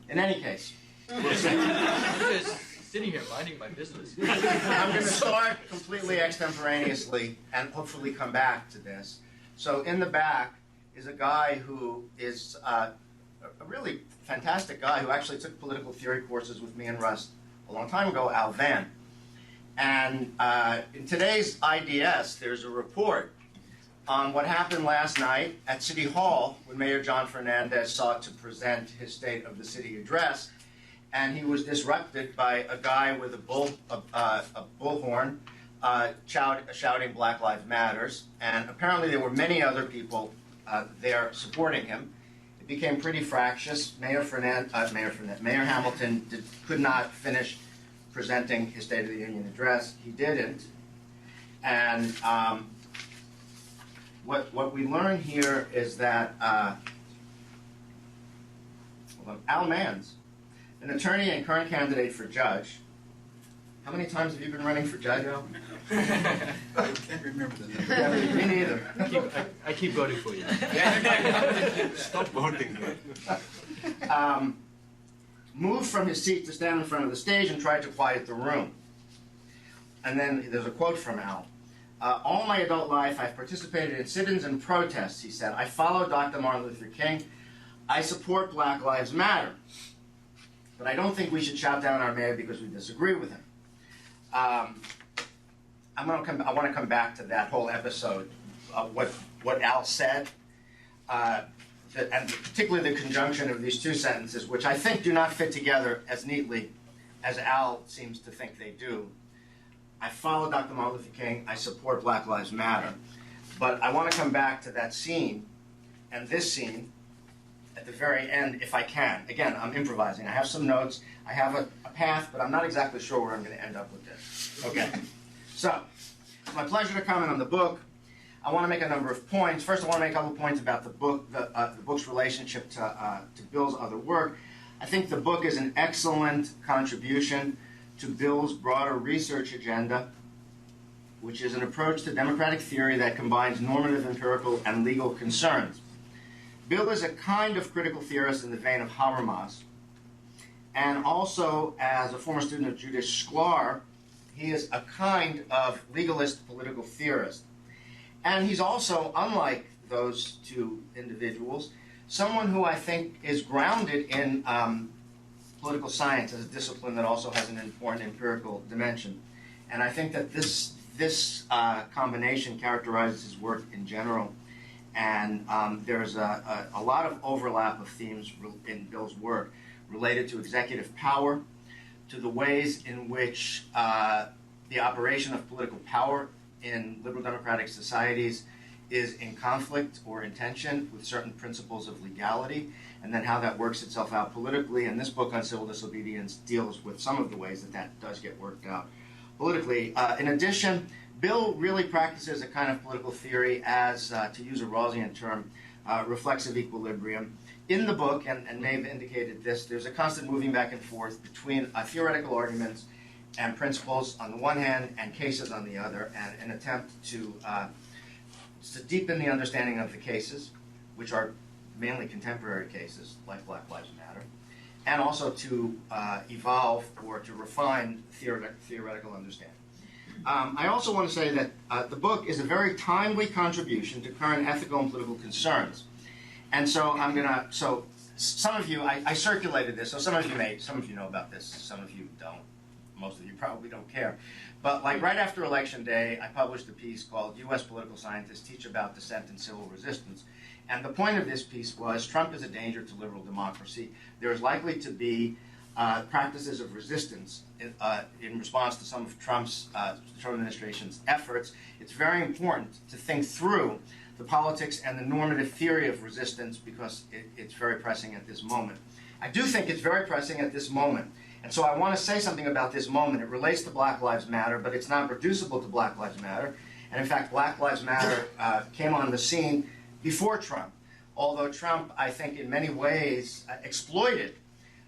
Speaker 2: In any case.
Speaker 3: I'm just sitting here minding my business.
Speaker 2: I'm going to start completely extemporaneously and hopefully come back to this. So in the back is a guy who is a really fantastic guy who actually took political theory courses with me and Russ a long time ago, Al Van. And in today's IDS, there's a report on what happened last night at City Hall when Mayor John Fernandez sought to present his State of the City address. and he was disrupted by a guy with a bullhorn shouting Black Lives Matters, and apparently there were many other people there supporting him. It became pretty fractious. Mayor Hamilton could not finish presenting his State of the Union address. He didn't. And what we learn here is that Al Manns, an attorney and current candidate for judge. How many times have you been running for judge, Al?
Speaker 6: I can't remember the number.
Speaker 2: Yeah, me neither.
Speaker 3: I keep voting for you.
Speaker 6: Stop voting.
Speaker 2: Moved from his seat to stand in front of the stage and tried to quiet the room. And then there's a quote from Al. All my adult life, I've participated in sit-ins and protests, he said. I follow Dr. Martin Luther King. I support Black Lives Matter. But I don't think we should shout down our mayor because we disagree with him. I want to come back to that whole episode of what Al said, and particularly the conjunction of these two sentences, which I think do not fit together as neatly as Al seems to think they do. I follow Dr. Martin Luther King. I support Black Lives Matter. But I want to come back to that scene and this scene at the very end, if I can. Again, I'm improvising. I have some notes. I have a path, but I'm not exactly sure where I'm going to end up with this. Okay. So, it's my pleasure to comment on the book. I want to make a number of points. First, I want to make a couple points about the book, the book's relationship to Bill's other work. I think the book is an excellent contribution to Bill's broader research agenda, which is an approach to democratic theory that combines normative, empirical, and legal concerns. Bill is a kind of critical theorist in the vein of Habermas, and also as a former student of Judith Shklar, he is a kind of legalist political theorist. And he's also, unlike those two individuals, someone who I think is grounded in political science as a discipline that also has an important empirical dimension. And I think that this combination characterizes his work in general. And there's a lot of overlap of themes in Bill's work related to executive power, to the ways in which the operation of political power in liberal democratic societies is in conflict or in tension with certain principles of legality, and then how that works itself out politically. And this book on civil disobedience deals with some of the ways that that does get worked out politically. In addition, Bill really practices a kind of political theory as, to use a Rawlsian term, reflexive equilibrium. In the book, and Maeve indicated this, there's a constant moving back and forth between theoretical arguments and principles on the one hand and cases on the other, and an attempt to deepen the understanding of the cases, which are mainly contemporary cases like Black Lives Matter, and also to evolve or to refine theoretical understanding. I also want to say that the book is a very timely contribution to current ethical and political concerns. And so so some of you, I circulated this, so some of you know about this, some of you don't. Most of you probably don't care. But like right after Election Day, I published a piece called U.S. Political Scientists Teach About Dissent and Civil Resistance. And the point of this piece was Trump is a danger to liberal democracy. There is likely to be practices of resistance in response to some of Trump's Trump administration's efforts. It's very important to think through the politics and the normative theory of resistance because it's very pressing at this moment. I do think it's very pressing at this moment. And so I want to say something about this moment. It relates to Black Lives Matter, but it's not reducible to Black Lives Matter. And in fact, Black Lives Matter came on the scene before Trump, although Trump, I think, in many ways exploited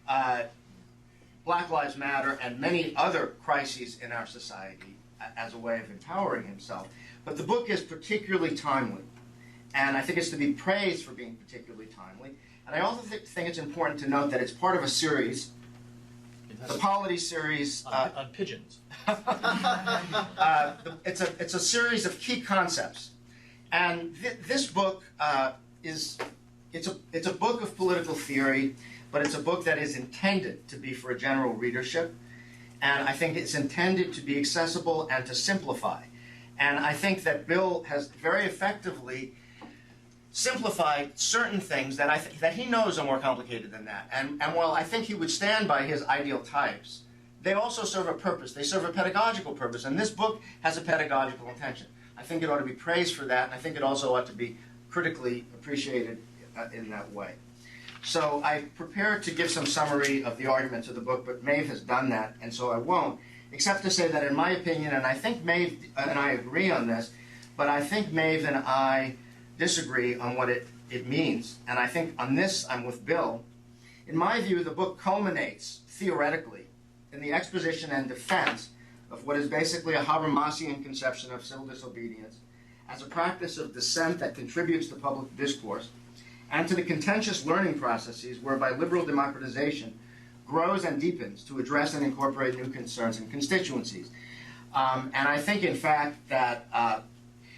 Speaker 2: Black Lives Matter and many other crises in our society as a way of empowering himself. But the book is particularly timely, and I think it's to be praised for being particularly timely. And I also think it's important to note that it's part of a series, the Polity series.
Speaker 3: On pigeons.
Speaker 2: It's a series of key concepts. And this book it's a book of political theory, but it's a book that is intended to be for a general readership. And I think it's intended to be accessible and to simplify. And I think that Bill has very effectively simplified certain things that that he knows are more complicated than that. And while I think he would stand by his ideal types, they also serve a purpose. They serve a pedagogical purpose, and this book has a pedagogical intention. I think it ought to be praised for that, and I think it also ought to be critically appreciated in that way. So I prepared to give some summary of the arguments of the book, but Maeve has done that, and so I won't, except to say that in my opinion, and I think Maeve and I agree on this, but I think Maeve and I disagree on what it means, and I think on this I'm with Bill. In my view, the book culminates, theoretically, in the exposition and defense of what is basically a Habermasian conception of civil disobedience as a practice of dissent that contributes to public discourse and to the contentious learning processes whereby liberal democratization grows and deepens to address and incorporate new concerns and constituencies. And I think, in fact, that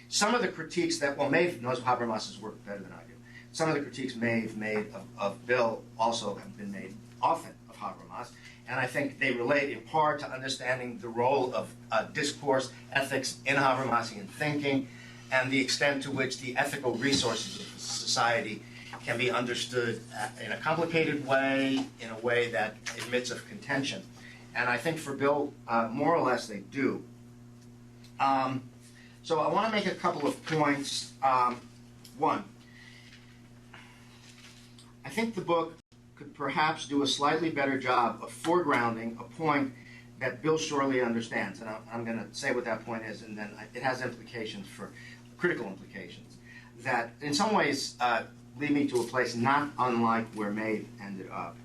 Speaker 2: some of the critiques that, well, Maeve knows Habermas's work better than I do. Some of the critiques Maeve made of Bill also have been made often of Habermas, and I think they relate in part to understanding the role of discourse ethics in Habermasian thinking and the extent to which the ethical resources of society can be understood in a complicated way, in a way that admits of contention. And I think for Bill, more or less they do. So I want to make a couple of points. One, I think the book could perhaps do a slightly better job of foregrounding a point that Bill surely understands. And I'm going to say what that point is, and then it has implications for critical implications that in some ways lead me to a place not unlike where Maeve ended up.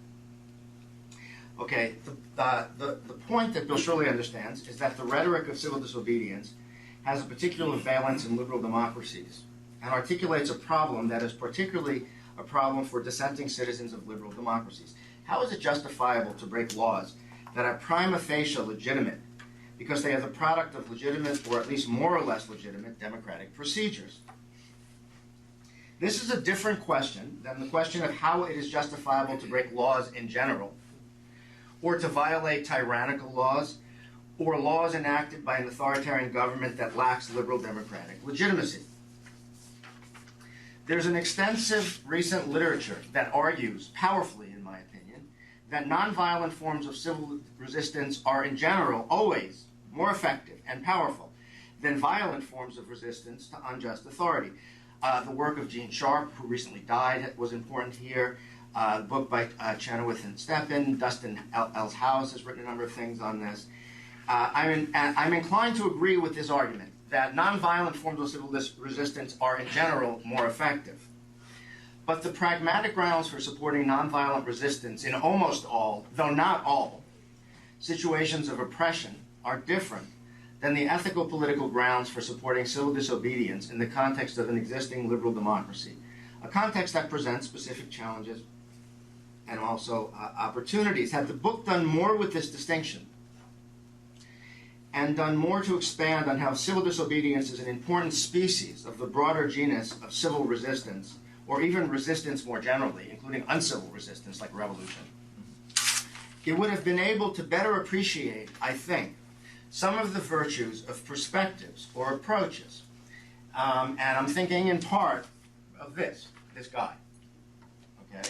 Speaker 2: Okay, the point that Bill surely understands is that the rhetoric of civil disobedience has a particular valence in liberal democracies and articulates a problem that is particularly a problem for dissenting citizens of liberal democracies. How is it justifiable to break laws that are prima facie legitimate because they are the product of legitimate, or at least more or less legitimate, democratic procedures? This is a different question than the question of how it is justifiable to break laws in general, or to violate tyrannical laws, or laws enacted by an authoritarian government that lacks liberal democratic legitimacy. There's an extensive recent literature that argues, powerfully in my opinion, that nonviolent forms of civil resistance are in general always more effective and powerful than violent forms of resistance to unjust authority. The work of Gene Sharp, who recently died, was important here. The book by Chenoweth and Stepan, Dustin Elshouse has written a number of things on this. I'm inclined to agree with this argument, that nonviolent forms of civil resistance are in general more effective. But the pragmatic grounds for supporting nonviolent resistance in almost all, though not all, situations of oppression are different than the ethical political grounds for supporting civil disobedience in the context of an existing liberal democracy, a context that presents specific challenges and also opportunities. Had the book done more with this distinction and done more to expand on how civil disobedience is an important species of the broader genus of civil resistance, or even resistance more generally, including uncivil resistance like revolution, it would have been able to better appreciate, I think, some of the virtues of perspectives or approaches. And I'm thinking in part of this guy, okay?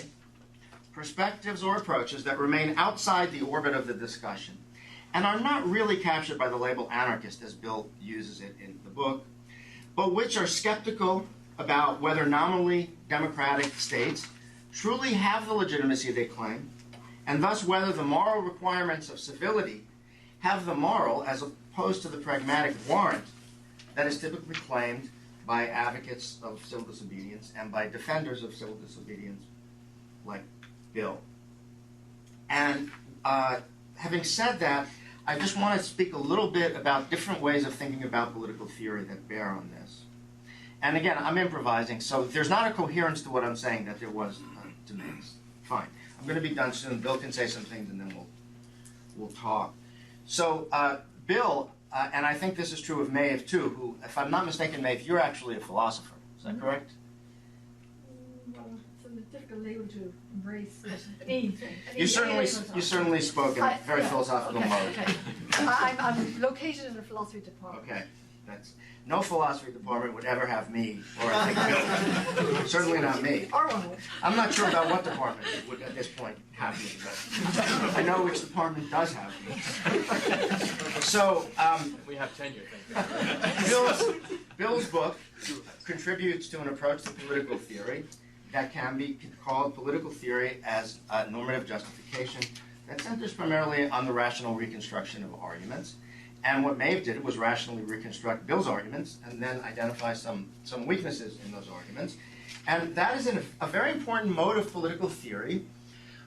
Speaker 2: Perspectives or approaches that remain outside the orbit of the discussion and are not really captured by the label anarchist as Bill uses it in the book, but which are skeptical about whether nominally democratic states truly have the legitimacy they claim, and thus whether the moral requirements of civility have the moral as opposed to the pragmatic warrant that is typically claimed by advocates of civil disobedience and by defenders of civil disobedience like Bill. And having said that, I just want to speak a little bit about different ways of thinking about political theory that bear on this. And again, I'm improvising, so there's not a coherence to what I'm saying that there was to me. Fine. I'm going to be done soon. Bill can say some things and then we'll talk. So Bill, and I think this is true of Maeve too, who, if I'm not mistaken, Maeve, you're actually a philosopher. Is that correct?
Speaker 5: Well, it's a difficult label to embrace. Eve.
Speaker 2: You certainly spoke in a very philosophical mode.
Speaker 5: Okay. I'm located in the philosophy department.
Speaker 2: Okay. That's no philosophy department would ever have me, or I think Bill. Certainly not me.
Speaker 5: Or one would.
Speaker 2: I'm not sure about what department would at this point have me, but I know which department does have me. So
Speaker 3: We have tenure, thank you.
Speaker 2: Bill's book contributes to an approach to political theory that can be called political theory as normative justification that centers primarily on the rational reconstruction of arguments. And what Maeve did was rationally reconstruct Bill's arguments and then identify some weaknesses in those arguments. And that is a very important mode of political theory,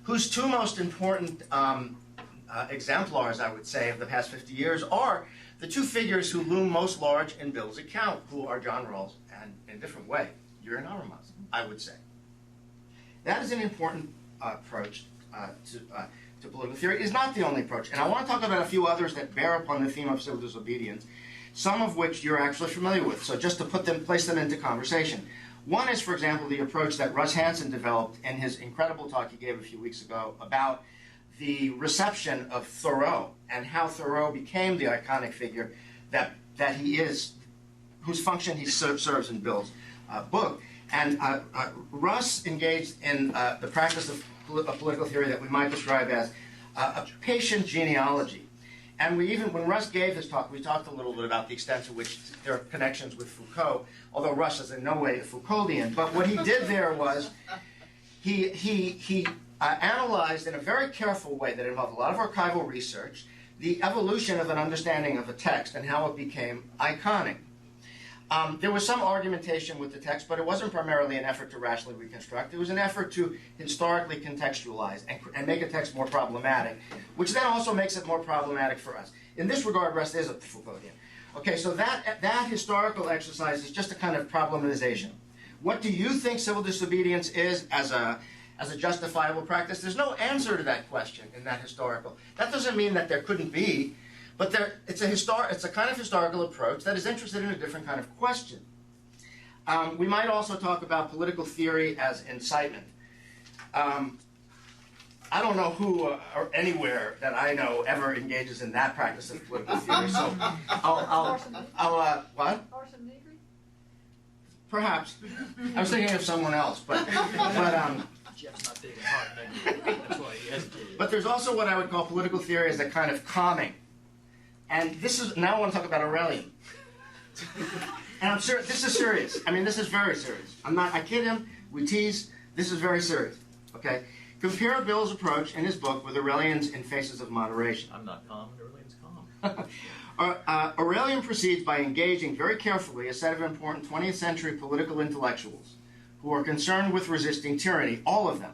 Speaker 2: whose two most important exemplars, I would say, of the past 50 years are the two figures who loom most large in Bill's account, who are John Rawls and, in a different way, Jürgen Habermas, I would say. That is an important approach to political theory. It is not the only approach. And I want to talk about a few others that bear upon the theme of civil disobedience, some of which you're actually familiar with. So just to place them into conversation. One is, for example, the approach that Russ Hansen developed in his incredible talk he gave a few weeks ago about the reception of Thoreau and how Thoreau became the iconic figure that he is, whose function he serves in Bill's book. And Russ engaged in the practice of political theory that we might describe as a patient genealogy. And when Russ gave his talk, we talked a little bit about the extent to which there are connections with Foucault, although Russ is in no way a Foucauldian. But what he did there was he analyzed in a very careful way that involved a lot of archival research the evolution of an understanding of a text and how it became iconic. There was some argumentation with the text, but it wasn't primarily an effort to rationally reconstruct. It was an effort to historically contextualize and make a text more problematic, which then also makes it more problematic for us. In this regard, Russ is a Foucauldian. Okay, so that historical exercise is just a kind of problematization. What do you think civil disobedience is as a justifiable practice? There's no answer to that question in that historical. That doesn't mean that there couldn't be. But it's a kind of historical approach that is interested in a different kind of question. We might also talk about political theory as incitement. I don't know who or anywhere that I know ever engages in that practice of political theory. So I'll what? Perhaps. I was thinking of someone else, but
Speaker 3: Jeff's not taking heart, maybe. That's why he hesitated.
Speaker 2: But there's also what I would call political theory as a kind of calming. And now I want to talk about Aurelian. And I'm serious. This is serious. I mean, this is very serious. I kid him, we tease. This is very serious. Okay? Compare Bill's approach in his book with Aurelian's in Faces of Moderation.
Speaker 3: I'm not calm, Aurelian's calm.
Speaker 2: Aurelian proceeds by engaging very carefully a set of important 20th century political intellectuals who are concerned with resisting tyranny, all of them.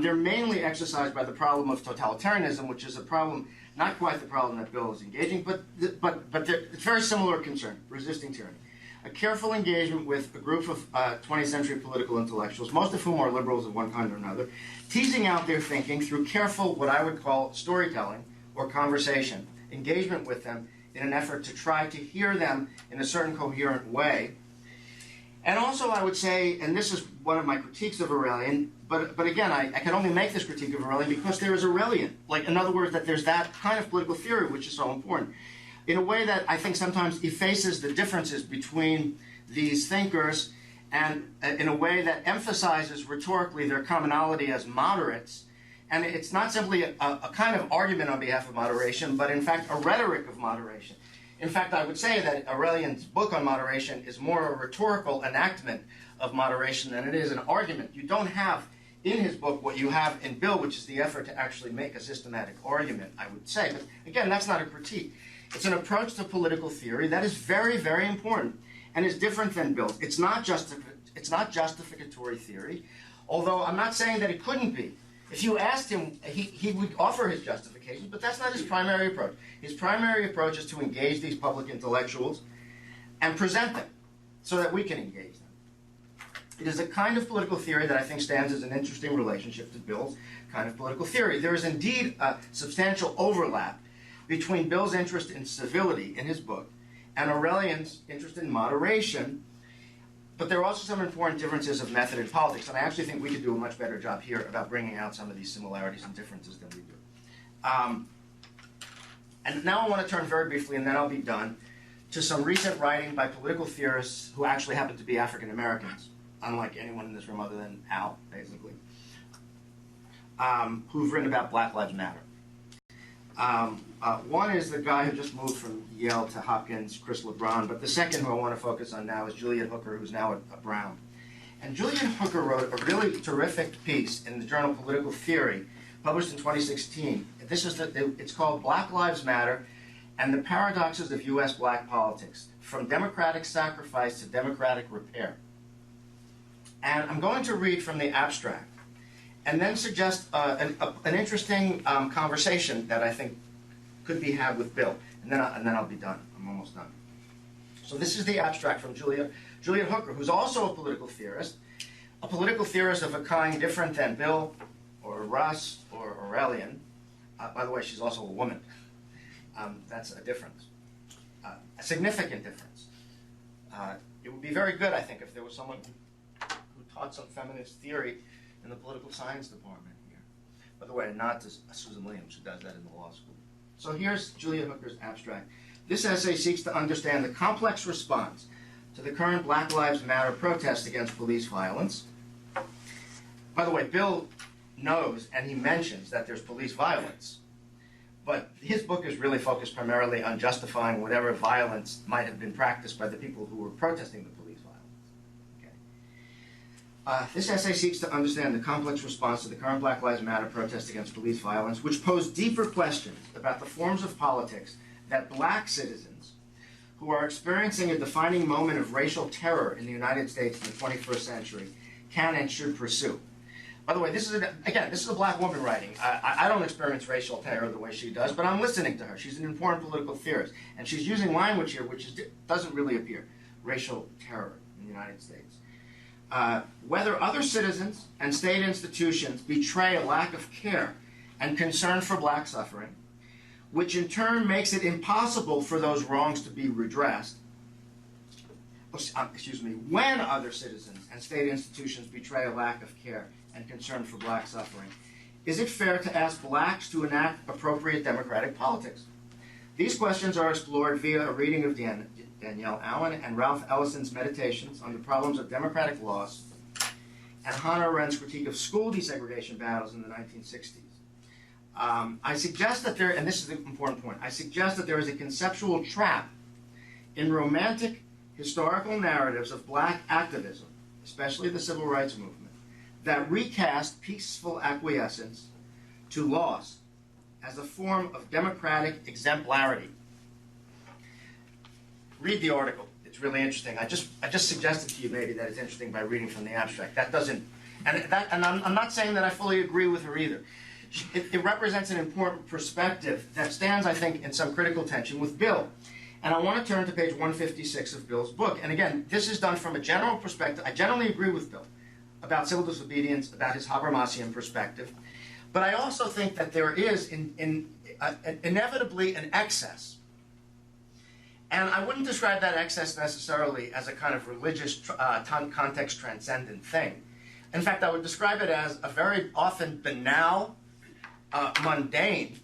Speaker 2: They're mainly exercised by the problem of totalitarianism, which is a problem, not quite the problem that Bill is engaging, but it's very similar concern, resisting tyranny. A careful engagement with a group of 20th century political intellectuals, most of whom are liberals of one kind or another, teasing out their thinking through careful, what I would call storytelling or conversation, engagement with them in an effort to try to hear them in a certain coherent way. And also I would say, and this is one of my critiques of Aurelian, but again, I can only make this critique of Aurelian because there is Aurelian. Like, in other words, that there's that kind of political theory which is so important. In a way that I think sometimes effaces the differences between these thinkers, and in a way that emphasizes rhetorically their commonality as moderates. And it's not simply a kind of argument on behalf of moderation, but in fact a rhetoric of moderation. In fact, I would say that Aurelian's book on moderation is more a rhetorical enactment of moderation than it is an argument. You don't have in his book what you have in Bill, which is the effort to actually make a systematic argument, I would say. But again, that's not a critique. It's an approach to political theory that is very, very important and is different than Bill's. It's not justificatory theory, although I'm not saying that it couldn't be. If you asked him, he would offer his justifications, but that's not his primary approach. His primary approach is to engage these public intellectuals and present them so that we can engage them. It is a kind of political theory that I think stands as an interesting relationship to Bill's kind of political theory. There is indeed a substantial overlap between Bill's interest in civility in his book and Aurelian's interest in moderation, but there are also some important differences of method and politics, and I actually think we could do a much better job here about bringing out some of these similarities and differences than we do. And now I want to turn very briefly, and then I'll be done, to some recent writing by political theorists who actually happen to be African Americans, unlike anyone in this room other than Al, basically, who've written about Black Lives Matter. One is the guy who just moved from Yale to Hopkins, Chris LeBron, but the second who I want to focus on now is Juliet Hooker, who's now at Brown. And Juliet Hooker wrote a really terrific piece in the journal Political Theory, published in 2016. It's called Black Lives Matter and the Paradoxes of U.S. Black Politics, From Democratic Sacrifice to Democratic Repair. And I'm going to read from the abstract, and then suggest an interesting conversation that I think could be had with Bill, and then I'll be done. I'm almost done. So this is the abstract from Juliet Hooker, who's also a political theorist of a kind different than Bill or Russ or Aurelian. By the way, she's also a woman. That's a difference, a significant difference. It would be very good, I think, if there was someone who taught some feminist theory in the political science department here. By the way, not to Susan Williams, who does that in the law school. So here's Juliet Hooker's abstract. This essay seeks to understand the complex response to the current Black Lives Matter protest against police violence. By the way, Bill knows and he mentions that there's police violence, but his book is really focused primarily on justifying whatever violence might have been practiced by the people who were protesting the police violence. Okay. This essay seeks to understand the complex response to the current Black Lives Matter protest against police violence, which pose deeper questions about the forms of politics that black citizens who are experiencing a defining moment of racial terror in the United States in the 21st century can and should pursue. By the way, this is a black woman writing. I don't experience racial terror the way she does, but I'm listening to her. She's an important political theorist, and she's using language here which doesn't really appear. Racial terror in the United States. Whether other citizens and state institutions betray a lack of care and concern for black suffering, which in turn makes it impossible for those wrongs to be redressed. When other citizens and state institutions betray a lack of care and concern for black suffering, is it fair to ask blacks to enact appropriate democratic politics? These questions are explored via a reading of Danielle Allen and Ralph Ellison's meditations on the problems of democratic loss and Hannah Arendt's critique of school desegregation battles in the 1960s. I suggest that and this is the important point, I suggest that there is a conceptual trap in romantic historical narratives of black activism, especially the civil rights movement, that recast peaceful acquiescence to loss as a form of democratic exemplarity. Read the article. It's really interesting. I just suggested to you maybe that it's interesting by reading from the abstract. That doesn't, and I'm not saying that I fully agree with her either. It represents an important perspective that stands, I think, in some critical tension with Bill. And I want to turn to page 156 of Bill's book. And again, this is done from a general perspective. I generally agree with Bill about civil disobedience, about his Habermasian perspective. But I also think that there is inevitably an excess. And I wouldn't describe that excess necessarily as a kind of religious, context transcendent thing. In fact, I would describe it as a very often banal, mundane,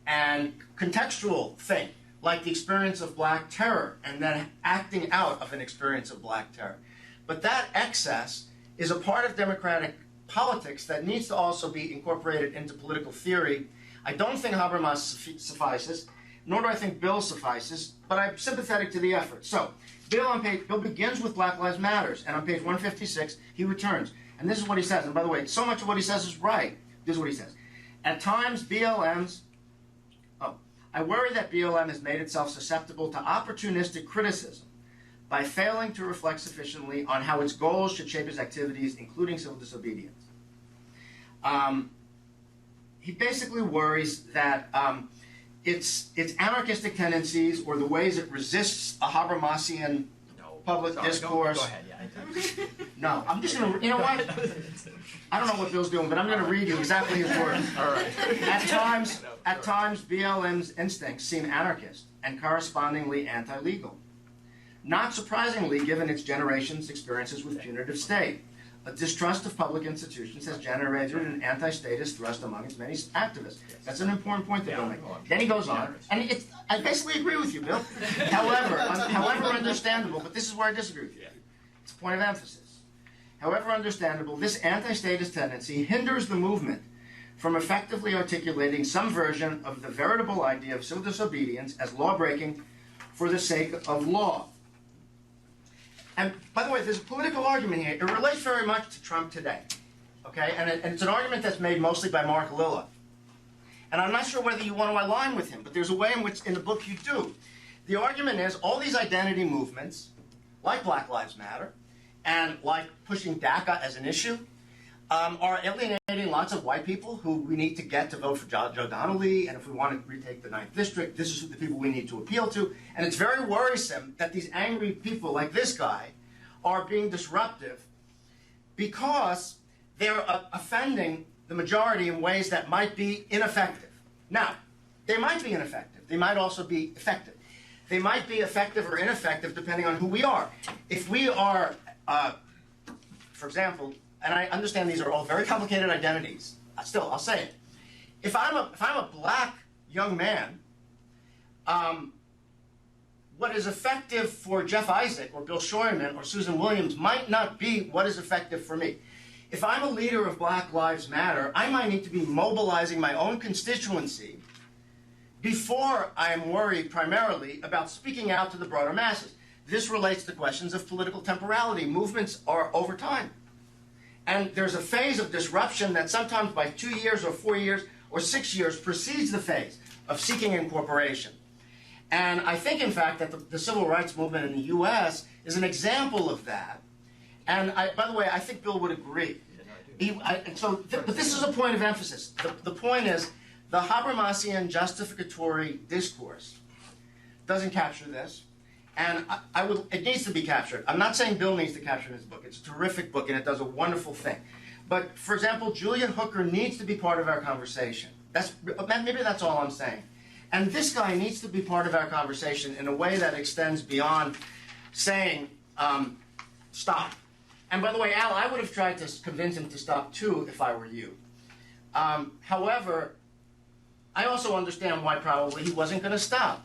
Speaker 2: and contextual thing, like the experience of black terror, and then acting out of an experience of black terror. But that excess is a part of democratic politics that needs to also be incorporated into political theory. I don't think Habermas suffices, nor do I think Bill suffices, but I'm sympathetic to the effort. So, Bill begins with Black Lives Matters, and on page 156, he returns. And this is what he says. And by the way, so much of what he says is right. This is what he says. At times, I worry that BLM has made itself susceptible to opportunistic criticism by failing to reflect sufficiently on how its goals should shape its activities, including civil disobedience. He basically worries that its anarchistic tendencies or the ways it resists a Habermasian public discourse.
Speaker 3: Go ahead, yeah.
Speaker 2: No, I'm just going to, you know what? I don't know what Bill's doing, but I'm going to read you exactly his words.
Speaker 3: All right.
Speaker 2: At times, BLM's instincts seem anarchist and correspondingly anti-legal. Not surprisingly, given its generation's experiences with punitive state. A distrust of public institutions has generated an anti-statist thrust among its many activists. That's an important point that Bill makes. Then he goes on, and I basically agree with you, Bill. However understandable, but this is where I disagree with you. It's a point of emphasis. However understandable, this anti-statist tendency hinders the movement from effectively articulating some version of the veritable idea of civil disobedience as law-breaking for the sake of law. And by the way, there's a political argument here. It relates very much to Trump today, okay? And it's an argument that's made mostly by Mark Lilla. And I'm not sure whether you want to align with him, but there's a way in which in the book you do. The argument is all these identity movements, like Black Lives Matter, and like pushing DACA as an issue, are alienating lots of white people who we need to get to vote for Joe Donnelly, and if we want to retake the 9th District, this is the people we need to appeal to. And it's very worrisome that these angry people like this guy are being disruptive because they're offending the majority in ways that might be ineffective. Now, they might be ineffective. They might also be effective. They might be effective or ineffective depending on who we are. If we are, for example, and I understand these are all very complicated identities. Still, I'll say it. If I'm a black young man, what is effective for Jeff Isaac or Bill Scheuerman or Susan Williams might not be what is effective for me. If I'm a leader of Black Lives Matter, I might need to be mobilizing my own constituency before I am worried primarily about speaking out to the broader masses. This relates to questions of political temporality. Movements are over time. And there's a phase of disruption that sometimes by 2 years or 4 years or 6 years precedes the phase of seeking incorporation. And I think, in fact, that the civil rights movement in the U.S. is an example of that. And by the way, I think Bill would agree. But this is a point of emphasis. The point is the Habermasian justificatory discourse doesn't capture this. And it needs to be captured. I'm not saying Bill needs to capture it in his book. It's a terrific book, and it does a wonderful thing. But, for example, Julian Hooker needs to be part of our conversation. Maybe that's all I'm saying. And this guy needs to be part of our conversation in a way that extends beyond saying, stop. And by the way, Al, I would have tried to convince him to stop too if I were you. However, I also understand why probably he wasn't going to stop.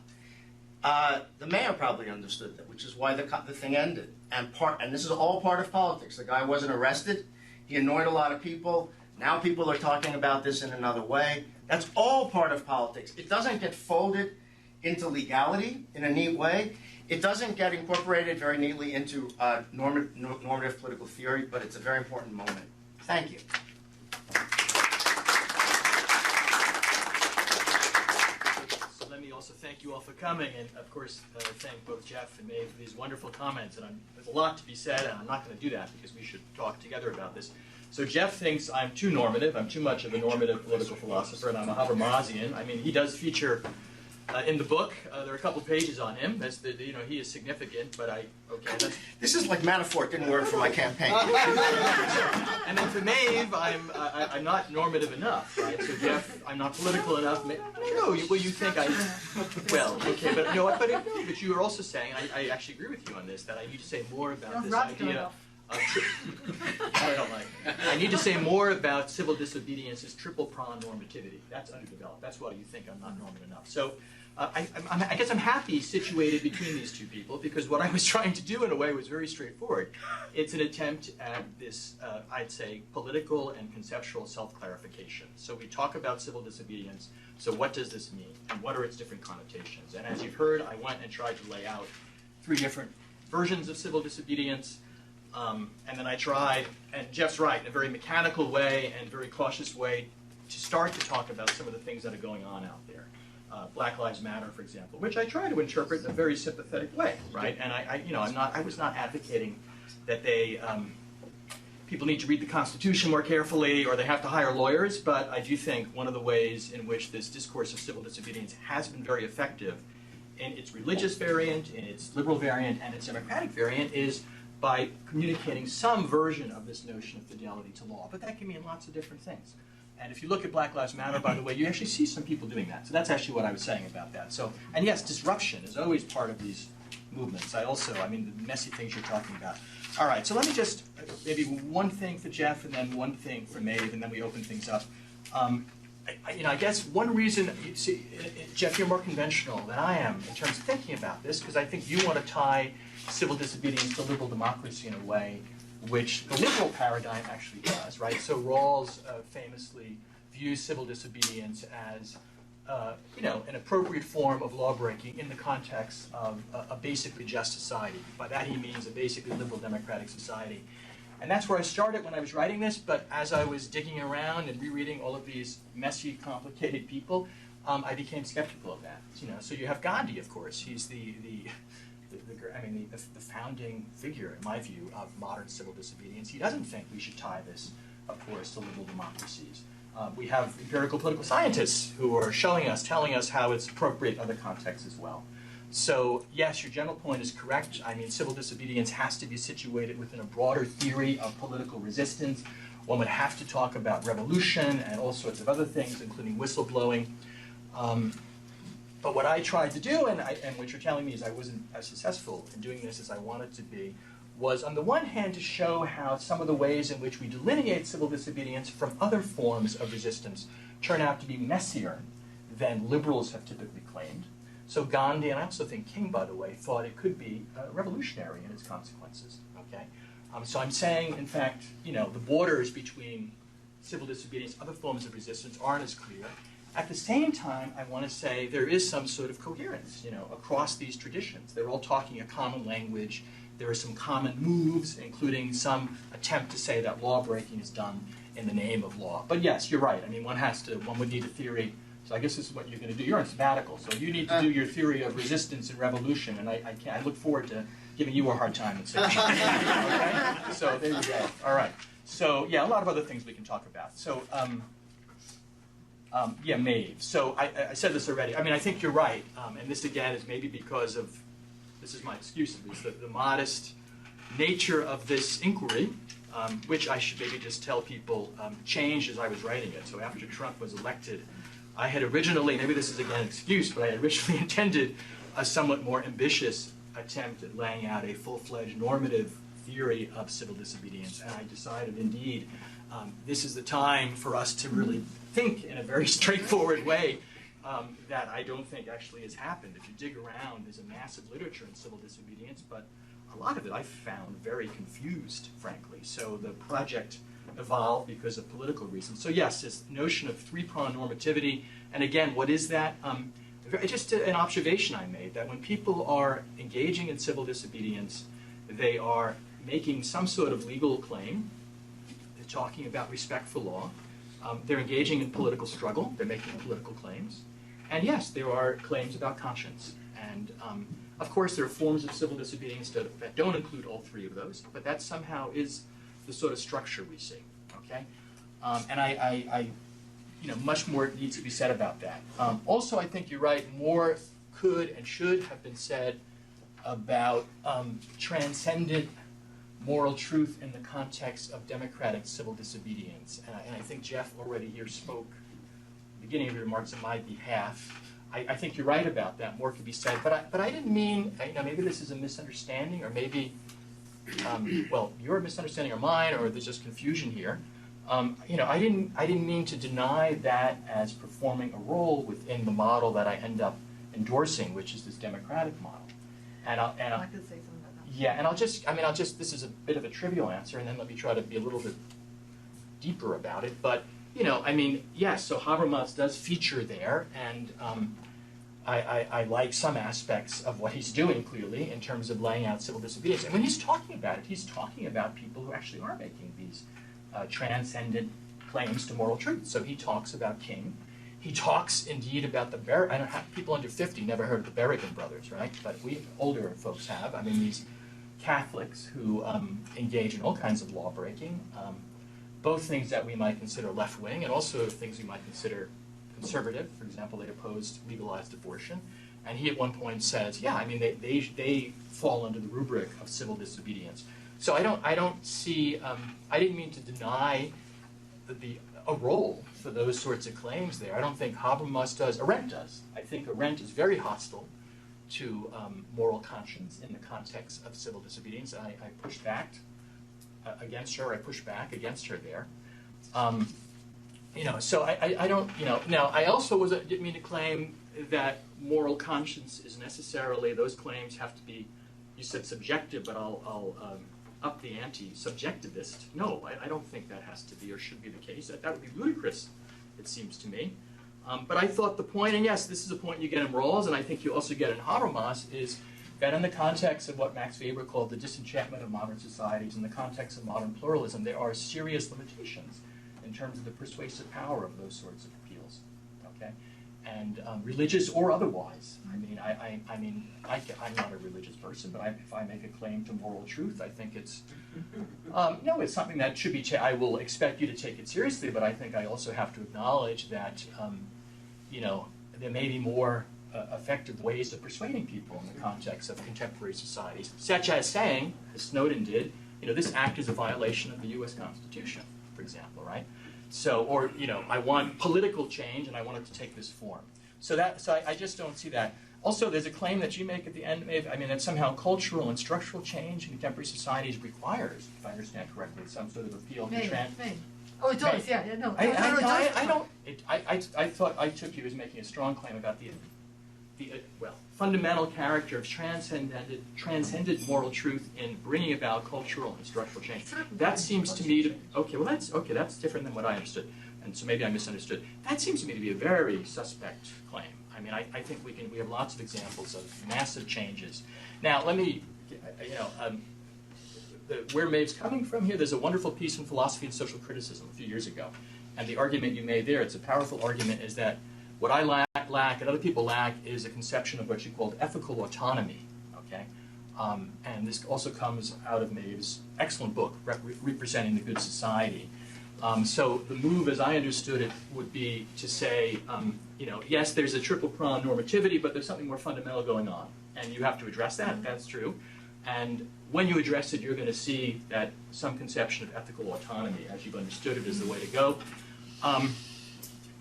Speaker 2: The mayor probably understood that, which is why the thing ended. And this is all part of politics. The guy wasn't arrested. He annoyed a lot of people. Now people are talking about this in another way. That's all part of politics. It doesn't get folded into legality in a neat way. It doesn't get incorporated very neatly into normative political theory, but it's a very important moment. Thank you.
Speaker 3: So let me also thank you all for coming, and of course thank both Jeff and Maeve for these wonderful comments. And there's a lot to be said, and I'm not going to do that because we should talk together about this. So Jeff thinks I'm too normative, I'm too much of a normative political philosopher, and I'm a Habermasian. I mean, he does feature in the book, there are a couple of pages on him. He is significant, but
Speaker 2: This is like metaphor. It didn't work for my campaign.
Speaker 3: And then for Maeve, I'm not normative enough, right? So Jeff, I'm not political enough. No, you think I... Well, okay, but you know what? But you were also saying, I actually agree with you on this, that I need to say more about this idea... I need to say more about civil disobedience's triple-pronged normativity. That's underdeveloped. That's why you think I'm not normative enough. So I guess I'm happy situated between these two people, because what I was trying to do in a way was very straightforward. It's an attempt at this, I'd say, political and conceptual self-clarification. So we talk about civil disobedience. So what does this mean? And what are its different connotations? And as you've heard, I went and tried to lay out 3 different versions of civil disobedience. And then I tried, and Jeff's right, in a very mechanical way and very cautious way, to start to talk about some of the things that are going on out there. Black Lives Matter, for example, which I try to interpret in a very sympathetic way, right? And I was not advocating that people need to read the Constitution more carefully or they have to hire lawyers, but I do think one of the ways in which this discourse of civil disobedience has been very effective in its religious variant, in its liberal variant, and its democratic variant is by communicating some version of this notion of fidelity to law. But that can mean lots of different things. And if you look at Black Lives Matter, by the way, you actually see some people doing that. So that's actually what I was saying about that. So, and yes, disruption is always part of these movements. The messy things you're talking about. All right, so let me just, maybe one thing for Jeff and then one thing for Maeve, and then we open things up. I guess one reason, you see, Jeff, you're more conventional than I am in terms of thinking about this, because I think you want to tie civil disobedience to liberal democracy in a way which the liberal paradigm actually does, right? So Rawls famously views civil disobedience as an appropriate form of lawbreaking in the context of a basically just society. By that he means a basically liberal democratic society. And that's where I started when I was writing this, but as I was digging around and rereading all of these messy, complicated people, I became skeptical of that. So you have Gandhi, of course. He's the founding figure, in my view, of modern civil disobedience. He doesn't think we should tie this, of course, to liberal democracies. We have empirical political scientists who are telling us how it's appropriate in other contexts as well. So yes, your general point is correct. I mean, civil disobedience has to be situated within a broader theory of political resistance. One would have to talk about revolution and all sorts of other things, including whistleblowing. But what I tried to do, and what you're telling me is I wasn't as successful in doing this as I wanted to be, was on the one hand to show how some of the ways in which we delineate civil disobedience from other forms of resistance turn out to be messier than liberals have typically claimed. So Gandhi, and I also think King, by the way, thought it could be revolutionary in its consequences. Okay, so I'm saying, in fact, the borders between civil disobedience, other forms of resistance, aren't as clear. At the same time, I want to say there is some sort of coherence, across these traditions. They're all talking a common language. There are some common moves, including some attempt to say that law breaking is done in the name of law. But yes, you're right. I mean, one would need a theory. So I guess this is what you're going to do. You're on sabbatical, so you need to do your theory of resistance and revolution, and I look forward to giving you a hard time in session. Okay? So there you go. All right. So yeah, a lot of other things we can talk about. So yeah, Maeve. So I said this already. I mean, I think you're right, and this again is maybe because of, this is my excuse at least, the modest nature of this inquiry, which I should maybe just tell people changed as I was writing it. So after Trump was elected, I had originally, maybe this is again an excuse, but I had originally intended a somewhat more ambitious attempt at laying out a full-fledged normative theory of civil disobedience, and I decided indeed this is the time for us to really think in a very straightforward way that I don't think actually has happened. If you dig around, there's a massive literature in civil disobedience, but a lot of it I found very confused, frankly. So the project evolved because of political reasons. So yes, this notion of three-pronged normativity, and again, what is that? Just an observation I made, that when people are engaging in civil disobedience, they are making some sort of legal claim, they're talking about respect for law, they're engaging in political struggle, they're making political claims, and yes, there are claims about conscience. And of course, there are forms of civil disobedience that don't include all three of those, but that somehow is the sort of structure we see, okay? And I much more needs to be said about that. Also, I think you're right, more could and should have been said about transcendent moral truth in the context of democratic civil disobedience. And I think Jeff already here spoke at the beginning of your remarks on my behalf. I think you're right about that, more could be said, but I didn't mean, maybe this is a misunderstanding, or maybe well, your misunderstanding or mine, or there's just confusion here. I didn't mean to deny that as performing a role within the model that I end up endorsing, which is this democratic model. And I
Speaker 5: could say something about that.
Speaker 3: Yeah, and I'll just, this is a bit of a trivial answer, and then let me try to be a little bit deeper about it. But, yes, so Habermas does feature there, and I like some aspects of what he's doing, clearly, in terms of laying out civil disobedience. And when he's talking about it, he's talking about people who actually are making these transcendent claims to moral truth. So he talks about King. He talks, indeed, about the people under 50 never heard of the Berrigan brothers, right? But we older folks have. I mean, these Catholics who engage in all kinds of law breaking, both things that we might consider left-wing and also things we might consider conservative. For example, they opposed legalized abortion. And he at one point says, yeah, I mean, they fall under the rubric of civil disobedience. So I don't see, I didn't mean to deny a role for those sorts of claims there. I don't think Habermas does. Arendt does. I think Arendt is very hostile to moral conscience in the context of civil disobedience. I pushed back against her. I pushed back against her there. So I don't, now I also didn't mean to claim that moral conscience is necessarily, those claims have to be, you said subjective, but I'll up the ante, subjectivist. No, I don't think that has to be or should be the case. That would be ludicrous, it seems to me. But I thought the point, and yes, this is a point you get in Rawls, and I think you also get in Habermas, is that in the context of what Max Weber called the disenchantment of modern societies, in the context of modern pluralism, there are serious limitations in terms of the persuasive power of those sorts of appeals, okay? And religious or otherwise. I'm not a religious person, but if I make a claim to moral truth, I think it's, it's something that should be, I will expect you to take it seriously, but I think I also have to acknowledge that, there may be more effective ways of persuading people in the context of contemporary societies, such as saying, as Snowden did, this act is a violation of the U.S. Constitution, for example, right? So, or, I want political change and I want it to take this form. So I just don't see that. Also, there's a claim that you make at the end, Maeve, that somehow cultural and structural change in contemporary societies requires, if I understand correctly, some sort of appeal to trans.
Speaker 5: Oh, it does, yeah, no.
Speaker 3: I thought I took you as making a strong claim about the fundamental character of transcendent moral truth in bringing about cultural and structural change. That seems to me to, that's different than what I understood. And so maybe I misunderstood. That seems to me to be a very suspect claim. I think we have lots of examples of massive changes. Now, let me, where Maeve's coming from here, there's a wonderful piece in Philosophy and Social Criticism a few years ago. And the argument you made there, it's a powerful argument, is that what I lack and other people lack is a conception of what you called ethical autonomy, okay? And this also comes out of Maeve's excellent book, Representing the Good Society. So the move, as I understood it, would be to say, yes, there's a triple prong normativity, but there's something more fundamental going on. And you have to address that, that's true. And when you address it, you're going to see that some conception of ethical autonomy, as you've understood it, is the way to go.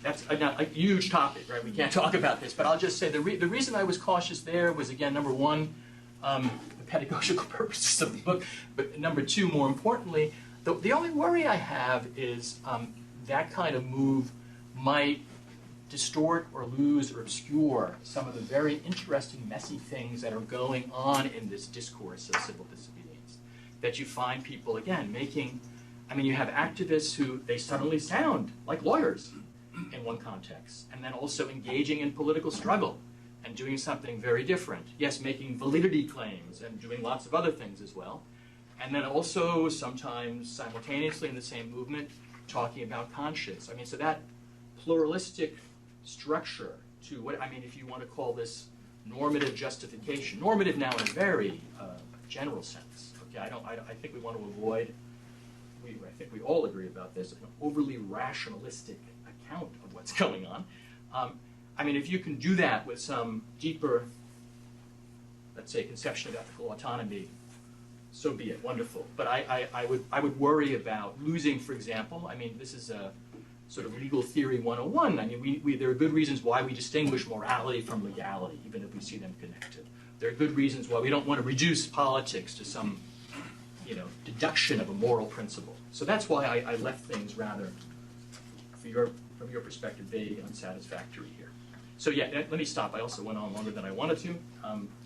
Speaker 3: That's a huge topic, right? We can't talk about this, but I'll just say the reason I was cautious there was, again, number one, the pedagogical purposes of the book, but number two, more importantly, the only worry I have is that kind of move might distort or lose or obscure some of the very interesting, messy things that are going on in this discourse of civil disobedience. That you find people, again, making, you have activists who, they suddenly sound like lawyers in one context, and then also engaging in political struggle and doing something very different. Yes, making validity claims and doing lots of other things as well. And then also sometimes simultaneously in the same movement talking about conscience. So that pluralistic structure to what, if you want to call this normative justification, normative now in a very general sense. Okay, I think we want to avoid, I think we all agree about this, an overly rationalistic account of what's going on. If you can do that with some deeper, let's say, conception of ethical autonomy, so be it, wonderful. But I would worry about losing, for example, this is a sort of legal theory 101. There are good reasons why we distinguish morality from legality, even if we see them connected. There are good reasons why we don't want to reduce politics to some, deduction of a moral principle. So that's why I left things rather, from your perspective, vague and unsatisfactory here. So yeah, let me stop. I also went on longer than I wanted to.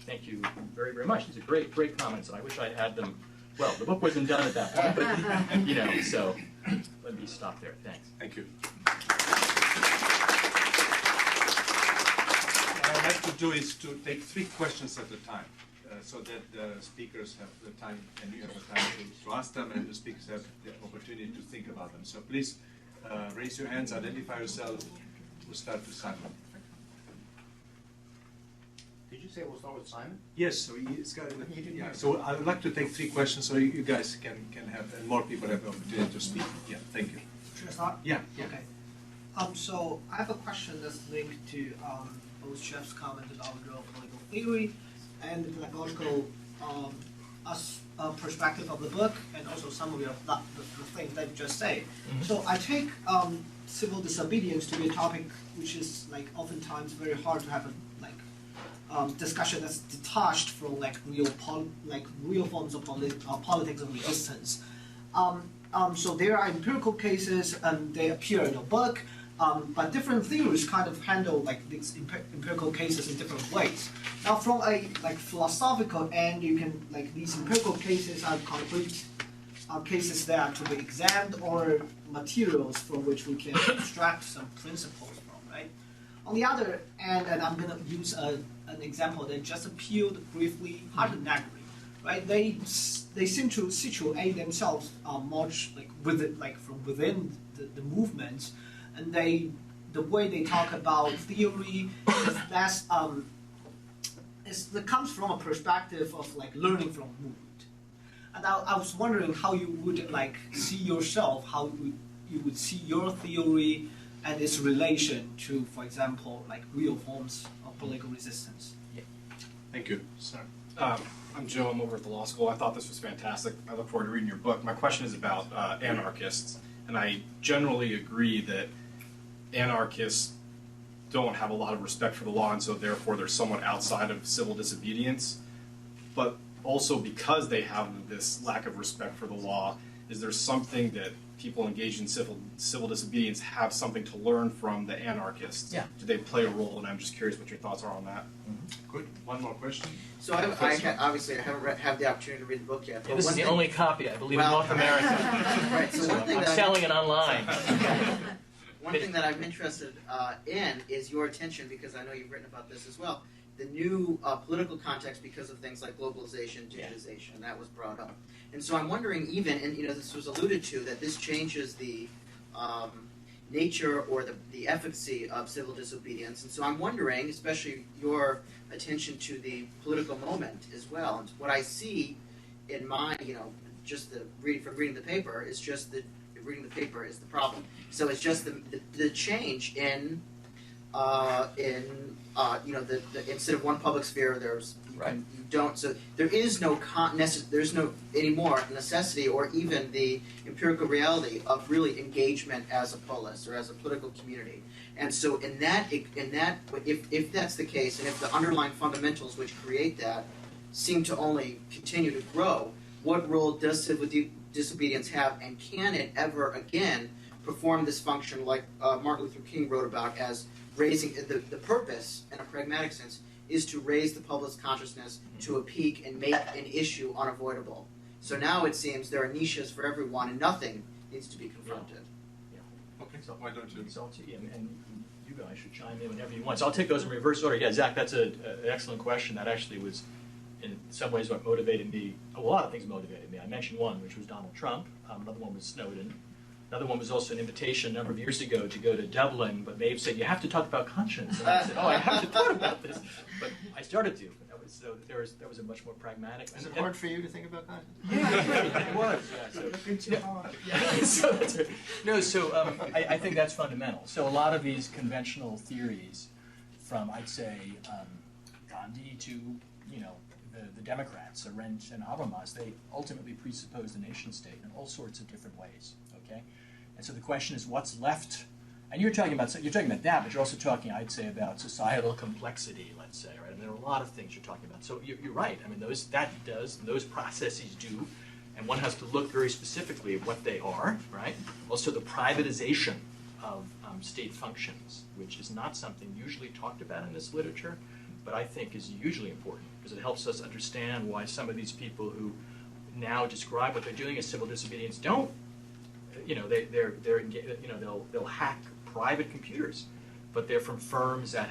Speaker 3: Thank you very, very much. These are great, great comments, and I wish I had them. Well, the book wasn't done at that point, but so let me stop there. Thanks.
Speaker 6: Thank you.
Speaker 1: What I'd like to do is to take 3 questions at a time, so that the speakers have the time, and you have the time to ask them, and the speakers have the opportunity to think about them. So please raise your hands, identify yourself. We'll start with Simon.
Speaker 2: Did you say we'll start with Simon?
Speaker 1: Yes, so he's got. Yeah. So I would like to take 3 questions, so you guys can have, and more people have the opportunity to speak. Yeah, thank you.
Speaker 7: Should I start?
Speaker 1: Yeah.
Speaker 7: Okay. So I have a question that's linked to both Jeff's comment about the role of political theory and the pedagogical perspective of the book, and also some of the things that you just said. Mm-hmm. So I take civil disobedience to be a topic which is oftentimes very hard to have discussion that's detached from like real forms of politics and resistance. So there are empirical cases, and they appear in a book. But different theories kind of handle like these empirical cases in different ways. Now, from a like philosophical end, you can like these empirical cases are concrete cases that are to be examined, or materials from which we can extract some principles from, right? On the other end, and I'm going to use an example that just appealed briefly, Autonomy, right? They seem to situate themselves much like from within the movement. And the way they talk about theory is less, it comes from a perspective of like learning from movement. And I was wondering how you would like see yourself, how you would see your theory and its relation to, for example, like real forms of political resistance.
Speaker 3: Yeah.
Speaker 8: Thank you. Sorry. I'm Joe. I'm over at the law school. I thought this was fantastic. I look forward to reading your book. My question is about anarchists, and I generally agree that anarchists don't have a lot of respect for the law, and so therefore they're somewhat outside of civil disobedience. But also because they have this lack of respect for the law, is there something that people engaged in civil disobedience have something to learn from the anarchists?
Speaker 3: Yeah.
Speaker 8: Do they play a role? And I'm just curious what your thoughts are on that.
Speaker 6: Good. One more question.
Speaker 2: So obviously I haven't had the opportunity to read the book yet.
Speaker 3: Yeah, this is the only copy, I believe, in North America.
Speaker 2: Right. So one thing
Speaker 3: I'm selling it online.
Speaker 2: One thing that I'm interested in is your attention, because I know you've written about this as well, the new political context because of things like globalization, digitization, that was brought up. And so I'm wondering even, and this was alluded to, that this changes the nature or the efficacy of civil disobedience. And so I'm wondering, especially your attention to the political moment as well. And what I see in my, just reading the paper is just that reading the paper is the problem. So it's just the change in instead of one public sphere, there's you don't. So there is no there's no anymore necessity or even the empirical reality of really engagement as a polis or as a political community. And so if that's the case, and if the underlying fundamentals which create that seem to only continue to grow, what role does civil disobedience have, and can it ever again perform this function like Martin Luther King wrote about as raising the purpose in a pragmatic sense is to raise the public's consciousness to a peak and make an issue unavoidable. So now it seems there are niches for everyone and nothing needs to be confronted.
Speaker 6: Okay, so why don't you?
Speaker 3: And you guys should chime in whenever you want. So I'll take those in reverse order. Yeah, Zach, that's an excellent question. That actually was in some ways what motivated me. A lot of things motivated me. I mentioned one, which was Donald Trump. Another one was Snowden. Another one was also an invitation a number of years ago to go to Dublin, but Maeve said, you have to talk about conscience. And I said, I haven't thought about this. But I started to. There was a much more pragmatic.
Speaker 6: Is it hard for you to think about conscience?
Speaker 3: Yeah, it was. I think that's fundamental. So a lot of these conventional theories, from I'd say Gandhi to the Democrats, Arendt and Habermas, they ultimately presuppose the nation state in all sorts of different ways. Okay, and so the question is, what's left? And you're talking about that, but you're also talking, I'd say, about societal complexity. Let's say, right? And there are a lot of things you're talking about. So you're right. I mean, those processes do, and one has to look very specifically at what they are. Right. Also, the privatization of state functions, which is not something usually talked about in this literature, but I think is hugely important because it helps us understand why some of these people who now describe what they're doing as civil disobedience don't. They'll hack private computers, but they're from firms that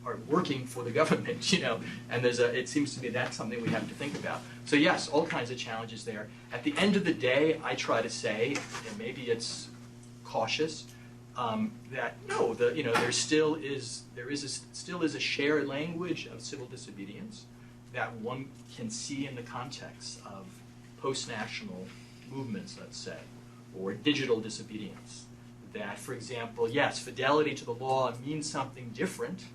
Speaker 3: are working for the government. And it seems to me that's something we have to think about. So yes, all kinds of challenges there. At the end of the day, I try to say, and maybe it's cautious, that no, there still is a shared language of civil disobedience that one can see in the context of post-national movements, let's say, or digital disobedience. That, for example, yes, fidelity to the law means something different,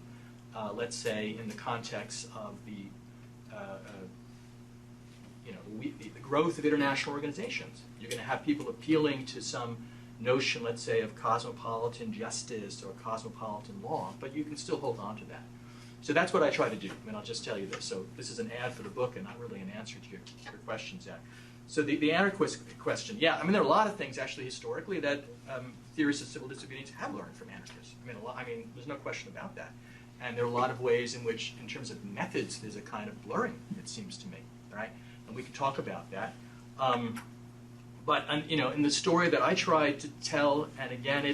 Speaker 3: let's say, in the context of the growth of international organizations. You're going to have people appealing to some notion, let's say, of cosmopolitan justice or cosmopolitan law, but you can still hold on to that. So that's what I try to do. I mean, I'll just tell you this. So this is an ad for the book and not really an answer to your questions yet. So the anarchist question, yeah, I mean, there are a lot of things actually historically that theorists of civil disobedience have learned from anarchists. I mean, there's no question about that. And there are a lot of ways in which, in terms of methods, there's a kind of blurring, it seems to me, right? And we can talk about that. But you know, in the story that I tried to tell, and again,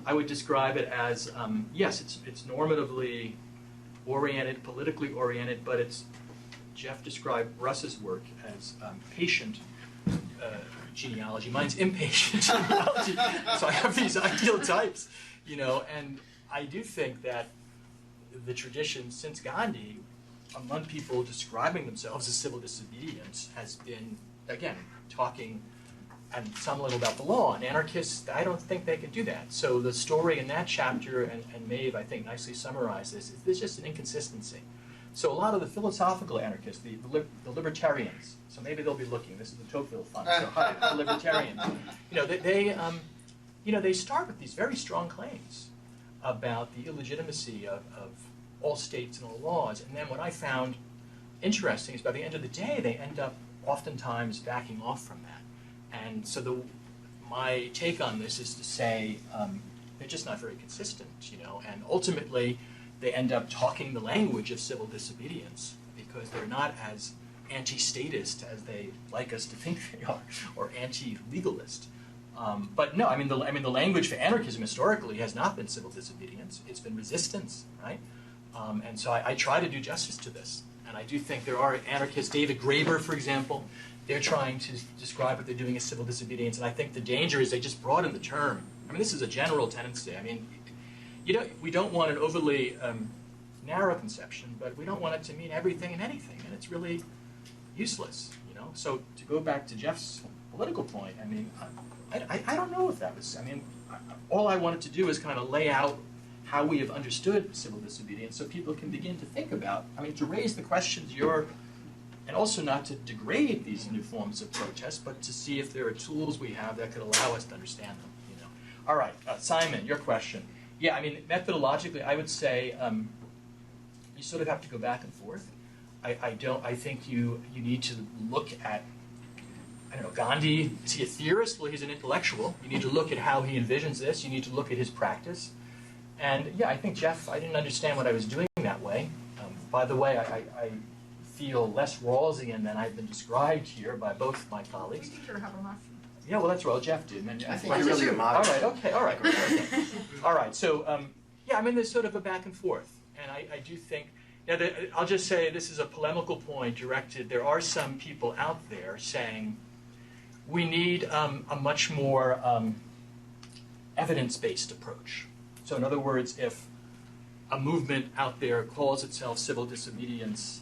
Speaker 3: I would describe it as, yes, it's normatively oriented, politically oriented, but Jeff described Russ's work as patient genealogy. Mine's impatient genealogy. So I have these ideal types, you know, and I do think that the tradition since Gandhi, among people describing themselves as civil disobedience, has been, again, talking and some little about the law. And anarchists, I don't think they can do that. So the story in that chapter, and Maeve, I think, nicely summarized this, is there's just an inconsistency. So a lot of the philosophical anarchists, the libertarians, so maybe they'll be looking, this is the Tocqueville fund, so hi, the libertarians, you know, they start with these very strong claims about the illegitimacy of all states and all laws. And then what I found interesting is by the end of the day, they end up oftentimes backing off from that. And so my take on this is to say they're just not very consistent, you know, and ultimately they end up talking the language of civil disobedience because they're not as anti-statist as they like us to think they are, or anti-legalist. But no, I mean the language for anarchism historically has not been civil disobedience; it's been resistance, right? And so I try to do justice to this, and I do think there are anarchists. David Graeber, for example, they're trying to describe what they're doing as civil disobedience, and I think the danger is they just broaden the term. I mean, this is a general tendency. I mean, we don't want an overly narrow conception, but we don't want it to mean everything and anything, and it's really useless, you know. So to go back to Jeff's political point, I mean, I don't know if that was. I mean, all I wanted to do is kind of lay out how we have understood civil disobedience, so people can begin to think about. I mean, to raise the questions and also not to degrade these new forms of protest, but to see if there are tools we have that could allow us to understand them. You know. All right, Simon, your question. Yeah, I mean, methodologically, I would say you sort of have to go back and forth. I think you need to look at, I don't know, Gandhi. Is he a theorist? Well, he's an intellectual. You need to look at how he envisions this. You need to look at his practice. And yeah, I think, Jeff, I didn't understand what I was doing that way. By the way, I feel less Rawlsian than I've been described here by both my colleagues.
Speaker 5: We teacher have a master.
Speaker 3: Yeah, well, that's well, Jeff did. And
Speaker 2: I think you're really a moderator.
Speaker 3: All right, great. Okay. All right, so, yeah, I mean, there's sort of a back and forth. And I do think, I'll just say this is a polemical point directed. There are some people out there saying we need a much more evidence-based approach. So in other words, if a movement out there calls itself civil disobedience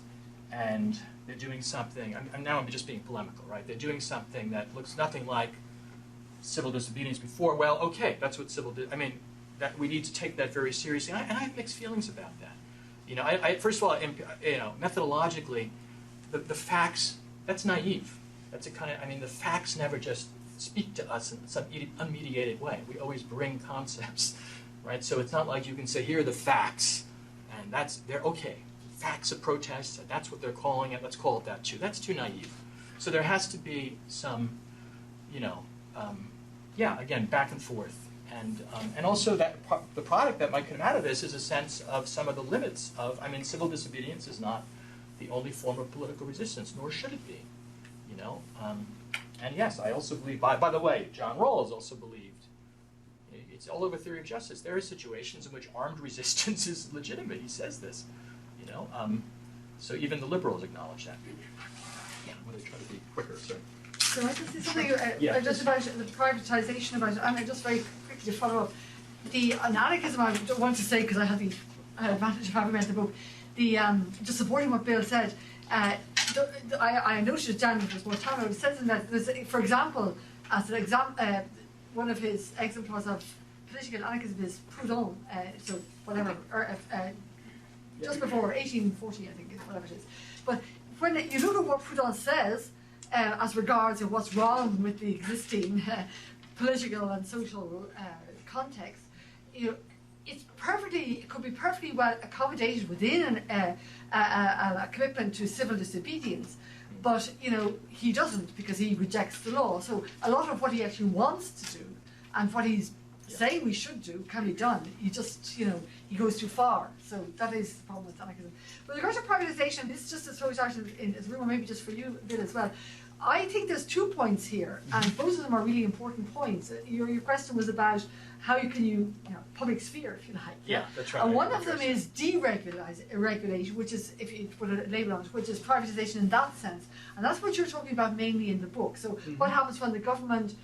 Speaker 3: and they're doing something, now I'm just being polemical, right? They're doing something that looks nothing like civil disobedience before. Well, okay, that's what that we need to take that very seriously. And I have mixed feelings about that. You know, first of all, you know, methodologically, the facts, that's naive. That's a kind of, the facts never just speak to us in some unmediated way. We always bring concepts, right? So it's not like you can say, here are the facts, and they're okay. Facts of protest, and that's what they're calling it, let's call it that too. That's too naive. So there has to be some, you know, again, back and forth. And also that the product that might come out of this is a sense of some of the limits of, civil disobedience is not the only form of political resistance, nor should it be, you know. And yes, I also believe, by the way, John Rawls also believed, it's all over theory of justice, there are situations in which armed resistance is legitimate. He says this, you know. So even the liberals acknowledge that. I'm going to try to be quicker, sorry.
Speaker 5: Can I just say something just about the privatization just very quickly to follow up. The anarchism, I don't want to say because I had the advantage of having read the book, just supporting what Bill said, I noted down that there's more time. It says in that, for example, as an one of his exemplars of political anarchism is Proudhon, so whatever, just before 1840, I think, whatever it is. But when you look at what Proudhon says, as regards to what's wrong with the existing political and social context, it could be perfectly well accommodated within a commitment to civil disobedience, but he doesn't, because he rejects the law. So a lot of what he actually wants to do and what he's saying we should do can be done. He just, he goes too far. So that is the problem with anarchism. With regard to privatization, this is just a throw it out in as a room, or maybe just for you, Bill, as well. I think there's 2 points here, and both of them are really important points. Your question was about how you public sphere, if you like.
Speaker 3: Yeah, that's right.
Speaker 5: And one of them is deregulation, which is, if you put a label on it, which is privatization in that sense. And that's what you're talking about mainly in the book. So what happens when the government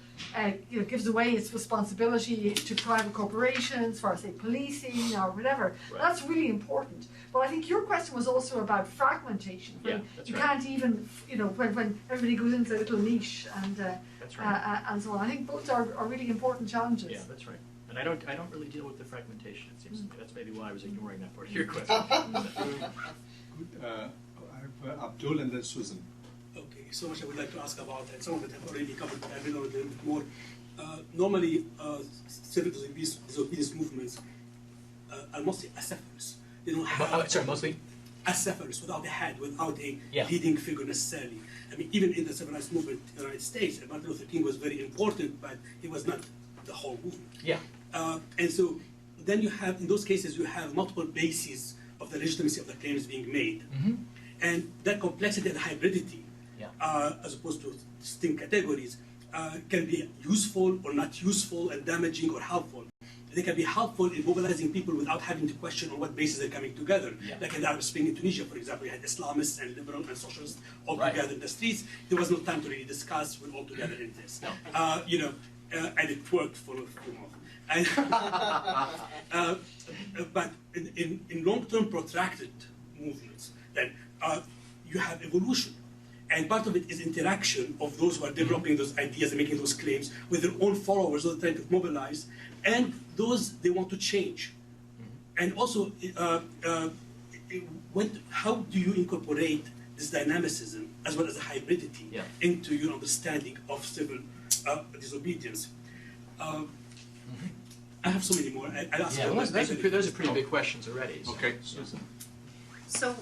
Speaker 5: gives away its responsibility to private corporations for, say, policing or whatever. Right. That's really important. But I think your question was also about fragmentation. When you can't even, when everybody goes into a little niche and and so on. I think both are really important challenges.
Speaker 3: Yeah, that's right. And I don't really deal with the fragmentation. It seems to me that's maybe why I was ignoring that part of your question.
Speaker 1: I have Abdul and then Susan.
Speaker 9: Okay, so much I would like to ask about, and some of it have already covered. I will know a little bit more. Normally, civil disobedience movements are mostly acceptors. They don't have
Speaker 3: mostly
Speaker 9: acceptors, without a head, without a leading figure necessarily. I mean, even in the civil rights movement in the United States, Martin Luther King was very important, but he was not the whole movement.
Speaker 3: Yeah.
Speaker 9: And so then you have, in those cases, you have multiple bases of the legitimacy of the claims being made. And that complexity and hybridity, as opposed to distinct categories, can be useful or not useful, and damaging or helpful. They can be helpful in mobilizing people without having to question on what basis they're coming together. Like in the Arab Spring in Tunisia, for example, you had Islamists and liberal and socialists all together in the streets. There was no time to really discuss. We're all together in this. And it worked for a few months. But in long-term protracted movements, then you have evolution. And part of it is interaction of those who are developing those ideas and making those claims with their own followers, those trying to mobilize, and those they want to change. And also, how do you incorporate this dynamicism as well as the hybridity into your understanding of civil disobedience? I have so many more. I'll ask
Speaker 3: those are pretty big questions already. So.
Speaker 1: Okay.
Speaker 4: So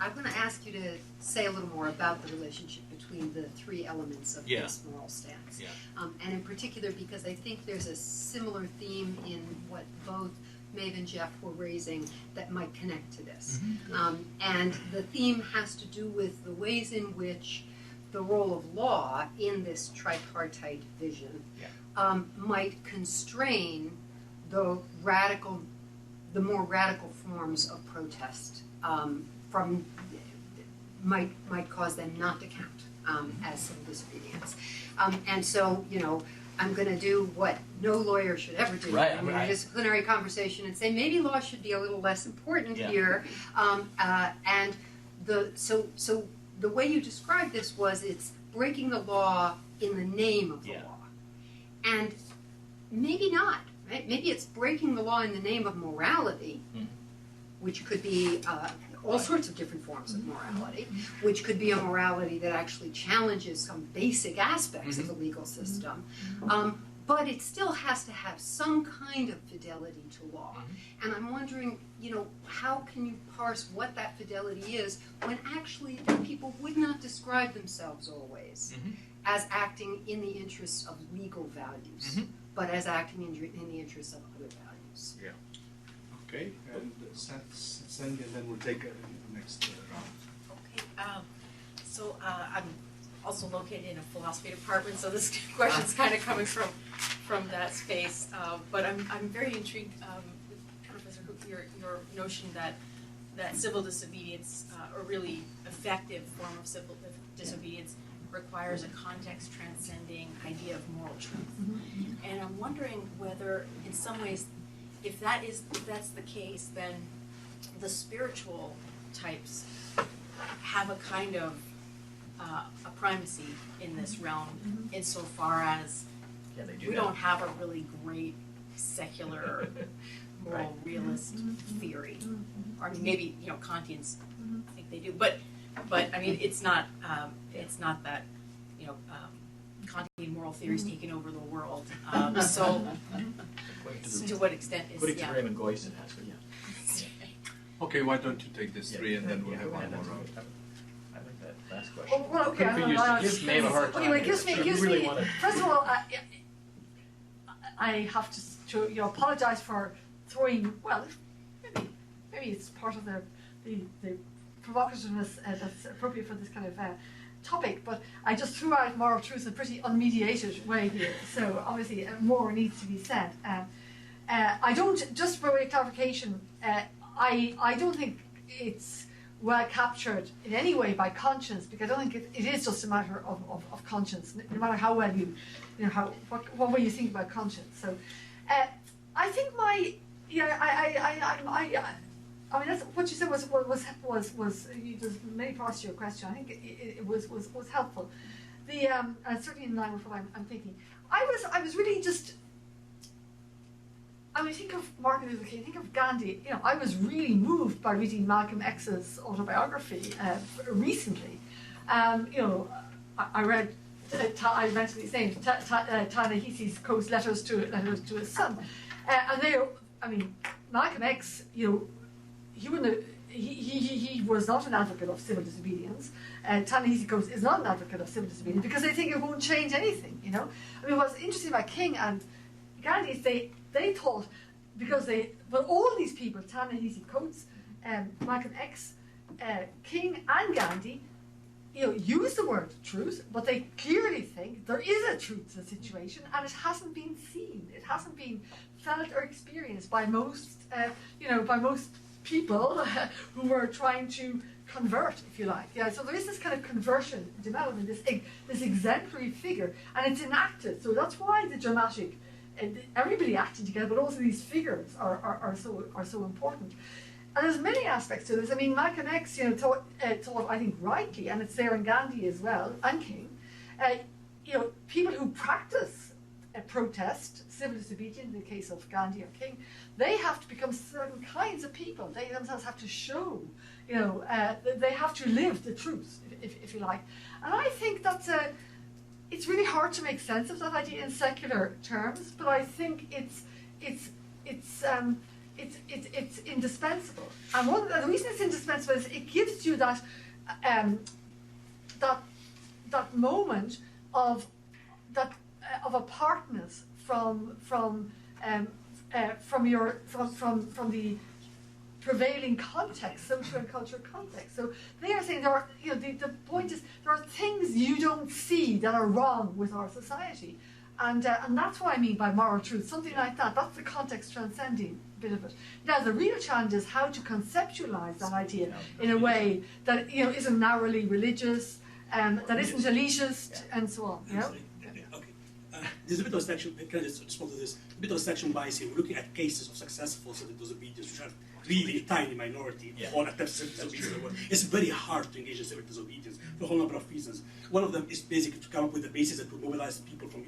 Speaker 4: I'm going to ask you to say a little more about the relationship between the 3 elements of this moral stance. And in particular, because I think there's a similar theme in what both Maeve and Jeff were raising that might connect to this. And the theme has to do with the ways in which the role of law in this tripartite vision might constrain the more radical forms of protest might cause them not to count as civil disobedience. And so, I'm going to do what no lawyer should ever do in a disciplinary conversation and say maybe law should be a little less important here. And so the way you described this was it's breaking the law in the name of the law. And maybe not, right? Maybe it's breaking the law in the name of morality, which could be all sorts of different forms of morality, which could be a morality that actually challenges some basic aspects of the legal system. But it still has to have some kind of fidelity to law. And I'm wondering, how can you parse what that fidelity is when actually people would not describe themselves always as acting in the interests of legal values, but as acting in the interests of other values.
Speaker 1: Okay, and Sandy, and then we'll take the next round.
Speaker 10: Okay, so I'm also located in a philosophy department, so this question's kind of coming from that space. But I'm very intrigued with Professor Cooke, your notion that civil disobedience, a really effective form of civil disobedience, requires a context-transcending idea of moral truth. And I'm wondering whether, in some ways, if that's the case, then the spiritual types have a kind of a primacy in this realm, insofar as we don't have a really great secular moral realist theory. Or I mean, maybe Kantians think they do, but I mean it's not that Kantian moral theories taking over the world. So to what extent is
Speaker 3: According to Raymond Goyce, it has, but yeah.
Speaker 6: Okay, why don't you take this three and then we'll have one more round.
Speaker 3: I like that last question.
Speaker 5: Oh, well, okay.
Speaker 3: Give Maeve a hard time.
Speaker 5: Anyway, gives me. First of all, I have to apologise for throwing. Well, maybe it's part of the provocativeness that's appropriate for this kind of topic. But I just threw out moral truth in a pretty unmediated way here. So obviously, more needs to be said. I don't. Just by way of clarification, I don't think it's well captured in any way by conscience, because I don't think it is just a matter of conscience, no matter how well you know, what way you think about conscience. So I think I mean, that's what you said was there's many parts to your question. I think it was helpful. And certainly in line with what I'm thinking. I was really just. I mean, think of Martin Luther King, think of Gandhi. You know, I was really moved by reading Malcolm X's autobiography recently. You know, I read I mentioned these names, Ta-Nehisi Coates' letters to his son, and they. I mean, Malcolm X. You know, he was not an advocate of civil disobedience. Ta-Nehisi Coates is not an advocate of civil disobedience because they think it won't change anything. You know, I mean, what's interesting about King and Gandhi is they thought, because all these people, Ta-Nehisi Coates, Malcolm X, King and Gandhi, you know, use the word truth, but they clearly think there is a truth to the situation, and it hasn't been seen, it hasn't been felt or experienced by most, by most people who were trying to convert, if you like. Yeah, so there is this kind of conversion development, this exemplary figure, and it's enacted. So that's why the dramatic. Everybody acting together, but also these figures are so important. And there's many aspects to this. I mean, Malcolm X, you know, thought I think rightly, and it's there in Gandhi as well, and King. You know, people who practice protest, civil disobedience, in the case of Gandhi or King, they have to become certain kinds of people. They themselves have to show, you know, they have to live the truth, if you like. And I think that's it's really hard to make sense of that idea in secular terms, but I think it's indispensable. And the reason it's indispensable is it gives you that that moment of apartness from the prevailing context, social and cultural context. So they are saying the point is there are things you don't see that are wrong with our society, and that's what I mean by moral truth. Something like that. That's the context transcending bit of it. Now the real challenge is how to conceptualize that idea in a way that isn't narrowly religious, that isn't elitist, and so on. You know.
Speaker 9: There's a bit of section. Can I just respond to this? A bit of section bias here. We're looking at cases of successful civil disobedience, which are really a tiny minority or attempts at civil disobedience. It's very hard to engage in civil disobedience for a whole number of reasons. One of them is basically to come up with a basis that will mobilize people from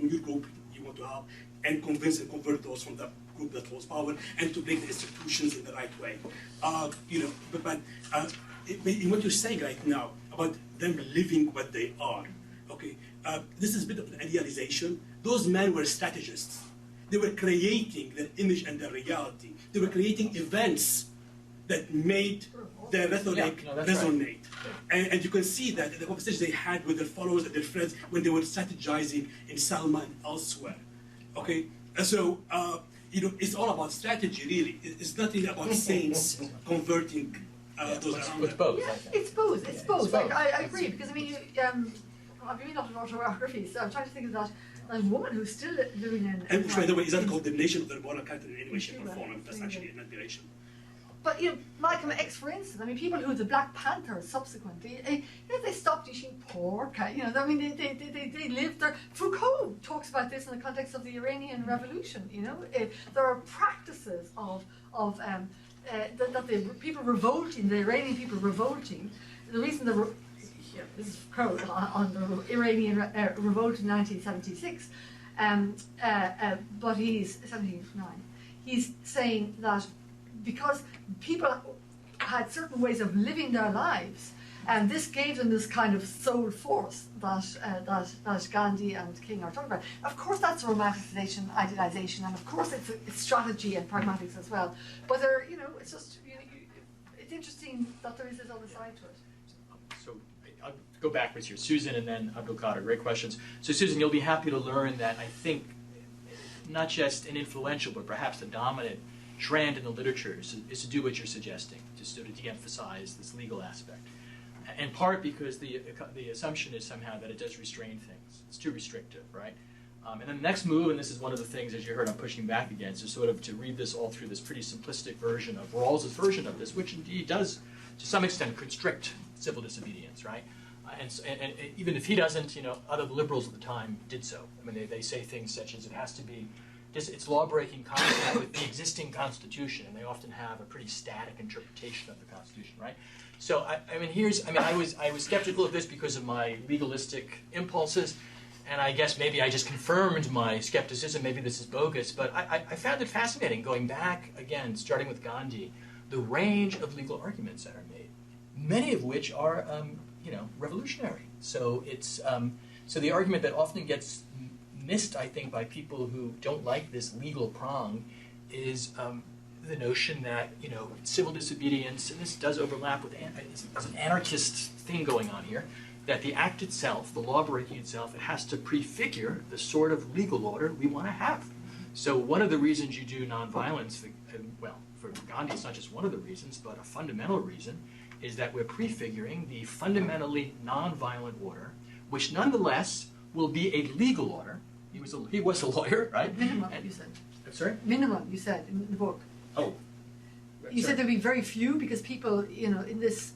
Speaker 9: your group you want to help, and convince and convert those from the group that holds power, and to break the institutions in the right way. But in what you're saying right now about them living what they are, okay. This is a bit of an idealization. Those men were strategists. They were creating their image and their reality. They were creating events that made their rhetoric resonate. Right. And you can see that in the conversations they had with their followers and their friends when they were strategizing in Selma and elsewhere. Okay? So, it's all about strategy, really. It's nothing about saints converting those around them.
Speaker 3: It's both.
Speaker 5: Yeah, it's both. It's both. I agree, because I mean, I've read a lot of autobiographies, so I'm trying to think of that woman who's still living in.
Speaker 9: And by the way, is that a condemnation of their moral character in any way, shape, or form? That's actually an admiration.
Speaker 5: But Malcolm X, for instance, I mean, people who the Black Panthers subsequently, they stopped eating pork. I mean, they lived there. Foucault talks about this in the context of the Iranian Revolution. There are practices that the people revolting, the Iranian people revolting. The reason this is Foucault on the Iranian revolt in 1976, but he's 79. He's saying that because people had certain ways of living their lives, And this gave them this kind of soul force that Gandhi and King are talking about. Of course, that's romanticization, idealization, and of course, it's strategy and pragmatics as well. But it's just it's interesting that there is this other side to it.
Speaker 3: So I'll go backwards here. Susan and then Abdul Qadir, great questions. So Susan, you'll be happy to learn that I think not just an influential, but perhaps the dominant trend in the literature is to do what you're suggesting, to sort of de-emphasize this legal aspect. In part because the assumption is somehow that it does restrain things. It's too restrictive, right? And then the next move, and this is one of the things, as you heard, I'm pushing back against, is sort of to read this all through this pretty simplistic version of Rawls's version of this, which indeed does, to some extent, constrict civil disobedience, right? And even if he doesn't, other liberals at the time did so. I mean, they say things such as it has to be, it's law-breaking content with the existing Constitution, and they often have a pretty static interpretation of the Constitution, right? So I was skeptical of this because of my legalistic impulses, and I guess maybe I just confirmed my skepticism. Maybe this is bogus, but I found it fascinating going back again, starting with Gandhi, the range of legal arguments that are made, many of which are revolutionary. So it's so the argument that often gets missed, I think, by people who don't like this legal prong is the notion that civil disobedience, and this does overlap with there's an anarchist thing going on here, that the act itself, the law breaking itself, it has to prefigure the sort of legal order we want to have. So one of the reasons you do nonviolence, for Gandhi, it's not just one of the reasons, but a fundamental reason, is that we're prefiguring the fundamentally nonviolent order, which nonetheless will be a legal order. He was a lawyer, right?
Speaker 5: Minimum, you said.
Speaker 3: I'm sorry?
Speaker 5: Minimum, you said in the book.
Speaker 3: Oh.
Speaker 5: You said there'd be very few because people, in this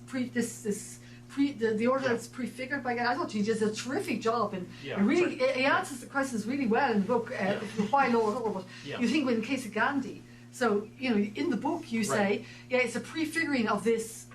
Speaker 5: the order that's prefigured by God. I thought he did a terrific job, and really he answers the questions really well in the book. Why law at all? But you think in the case of Gandhi, so in the book you say, it's a prefiguring of this.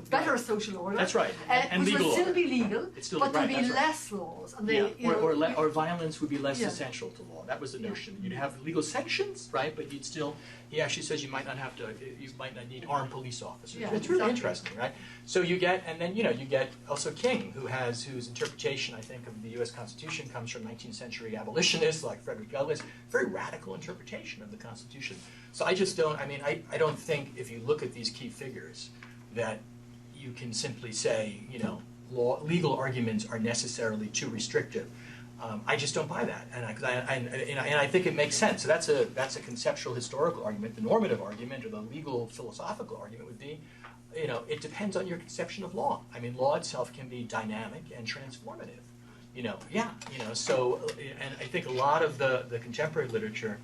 Speaker 5: Better social order.
Speaker 3: That's right, and
Speaker 5: which
Speaker 3: legal
Speaker 5: would still
Speaker 3: order.
Speaker 5: be legal, but there'd be less laws, and
Speaker 3: or violence would be less essential to law. That was the notion. You'd have legal sanctions, right? But you'd still. He actually says you might not have to. You might not need armed police officers. It's really interesting, right? So you get, and then you get also King, whose interpretation I think of the U.S. Constitution comes from 19th century abolitionists like Frederick Douglass. Very radical interpretation of the Constitution. So I just don't. I don't think if you look at these key figures, that you can simply say, legal arguments are necessarily too restrictive. I just don't buy that, and I think it makes sense. So that's a conceptual historical argument. The normative argument or the legal philosophical argument would be, it depends on your conception of law. Law itself can be dynamic and transformative. So and I think a lot of the contemporary literature,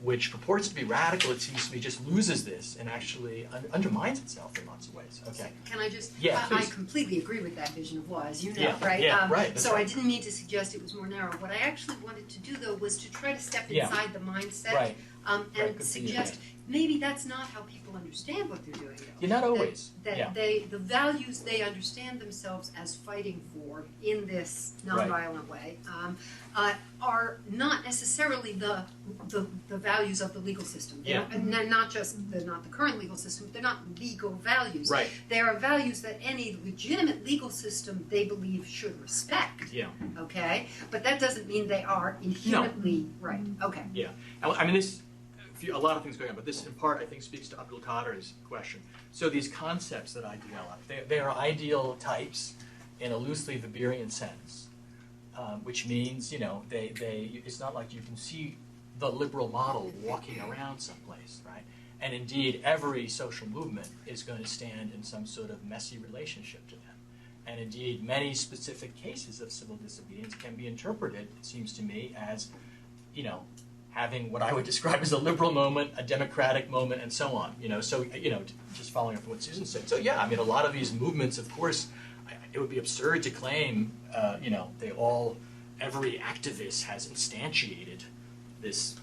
Speaker 3: which purports to be radical, it seems to me just loses this and actually undermines itself in lots of ways. Okay.
Speaker 4: Can I just?
Speaker 3: Yeah,
Speaker 4: I completely agree with that vision of law, as you know, right?
Speaker 3: Yeah, right.
Speaker 4: So I didn't mean to suggest it was more narrow. What I actually wanted to do, though, was to try to step inside the mindset and suggest maybe that's not how people understand what they're doing.
Speaker 3: You're not always.
Speaker 4: The values they understand themselves as fighting for in this nonviolent way are not necessarily the values of the legal system. And they're not the current legal system. They're not legal values.
Speaker 3: Right.
Speaker 4: They are values that any legitimate legal system they believe should respect.
Speaker 3: Yeah.
Speaker 4: Okay. But that doesn't mean they are inherently right. Okay.
Speaker 3: Yeah. This. A lot of things going on, but this in part I think speaks to Abdul Qadir's question. So these concepts that I developed, they are ideal types in a loosely Weberian sense, which means it's not like you can see the liberal model walking around someplace, right? And indeed, every social movement is going to stand in some sort of messy relationship to them. And indeed, many specific cases of civil disobedience can be interpreted, it seems to me, as having what I would describe as a liberal moment, a democratic moment, and so on. Just following up on what Susan said. So a lot of these movements, of course, it would be absurd to claim, every activist has instantiated this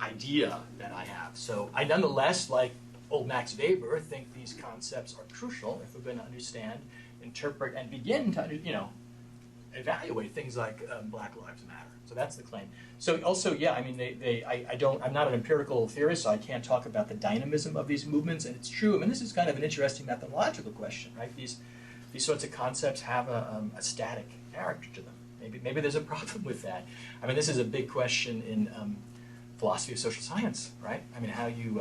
Speaker 3: idea that I have. So I nonetheless, like old Max Weber, think these concepts are crucial if we're going to understand, interpret, and begin to, evaluate things like Black Lives Matter. So that's the claim. So also, I'm not an empirical theorist, so I can't talk about the dynamism of these movements, and it's true. This is kind of an interesting methodological question, right? These these sorts of concepts have a static character to them. Maybe there's a problem with that. I mean, this is a big question in philosophy of social science, right? I mean, how you,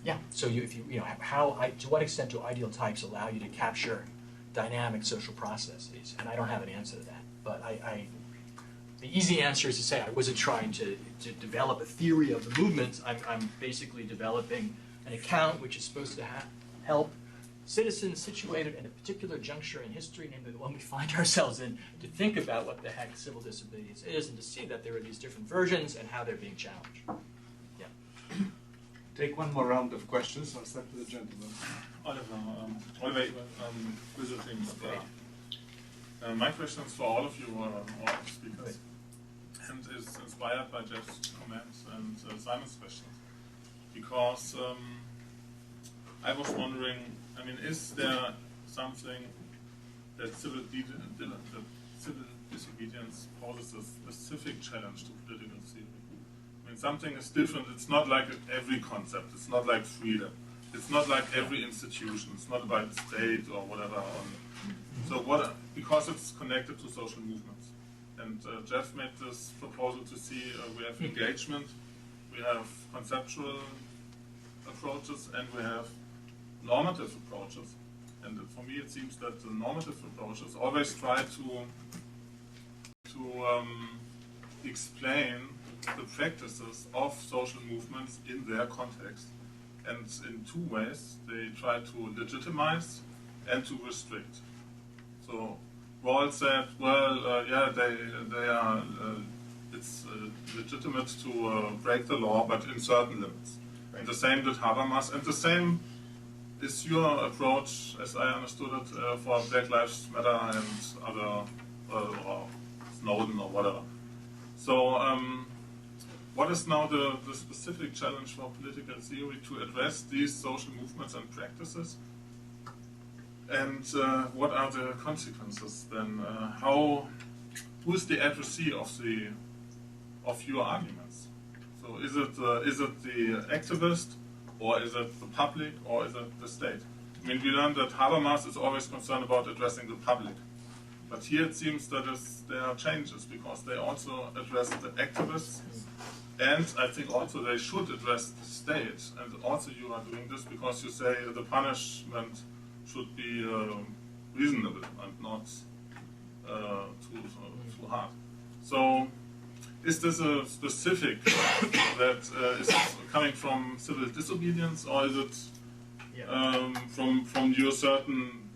Speaker 3: to what extent do ideal types allow you to capture dynamic social processes? And I don't have an answer to that, but the easy answer is to say I wasn't trying to develop a theory of the movements. I'm basically developing an account which is supposed to help citizens situated in a particular juncture in history, namely the one we find ourselves in, to think about what the heck civil disobedience is and to see that there are these different versions and how they're being challenged. Yeah.
Speaker 6: Take one more round of questions. I'll start with the gentleman.
Speaker 11: Oliver, visiting. My question is for all of you, all speakers, and is inspired by Jeff's comments and Simon's questions, because I was wondering, I mean, is there something that civil disobedience poses a specific challenge to political theory? I mean, something is different. It's not like every concept. It's not like freedom. It's not like every institution. It's not about state or whatever. So because it's connected to social movements. And Jeff made this proposal to see we have engagement, we have conceptual approaches, and we have normative approaches. And for me, it seems that the normative approaches always try to explain the practices of social movements in their context. And in two ways, they try to legitimize and to restrict. So Rawls said, well, they are. It's legitimate to break the law, but in certain limits. Right. And the same did Habermas, and the same is your approach, as I understood it, for Black Lives Matter and other, or Snowden or whatever. So, what is now the specific challenge for political theory to address these social movements and practices? And what are the consequences then? Who is the addressee of your arguments? So is it the activist, or is it the public, or is it the state? I mean, we learned that Habermas is always concerned about addressing the public, but here it seems that there are changes because they also address the activists, and I think also they should address the state. And also you are doing this because you say the punishment should be reasonable and not too hard. So, is this a specific that is coming from civil disobedience, or is it from your certain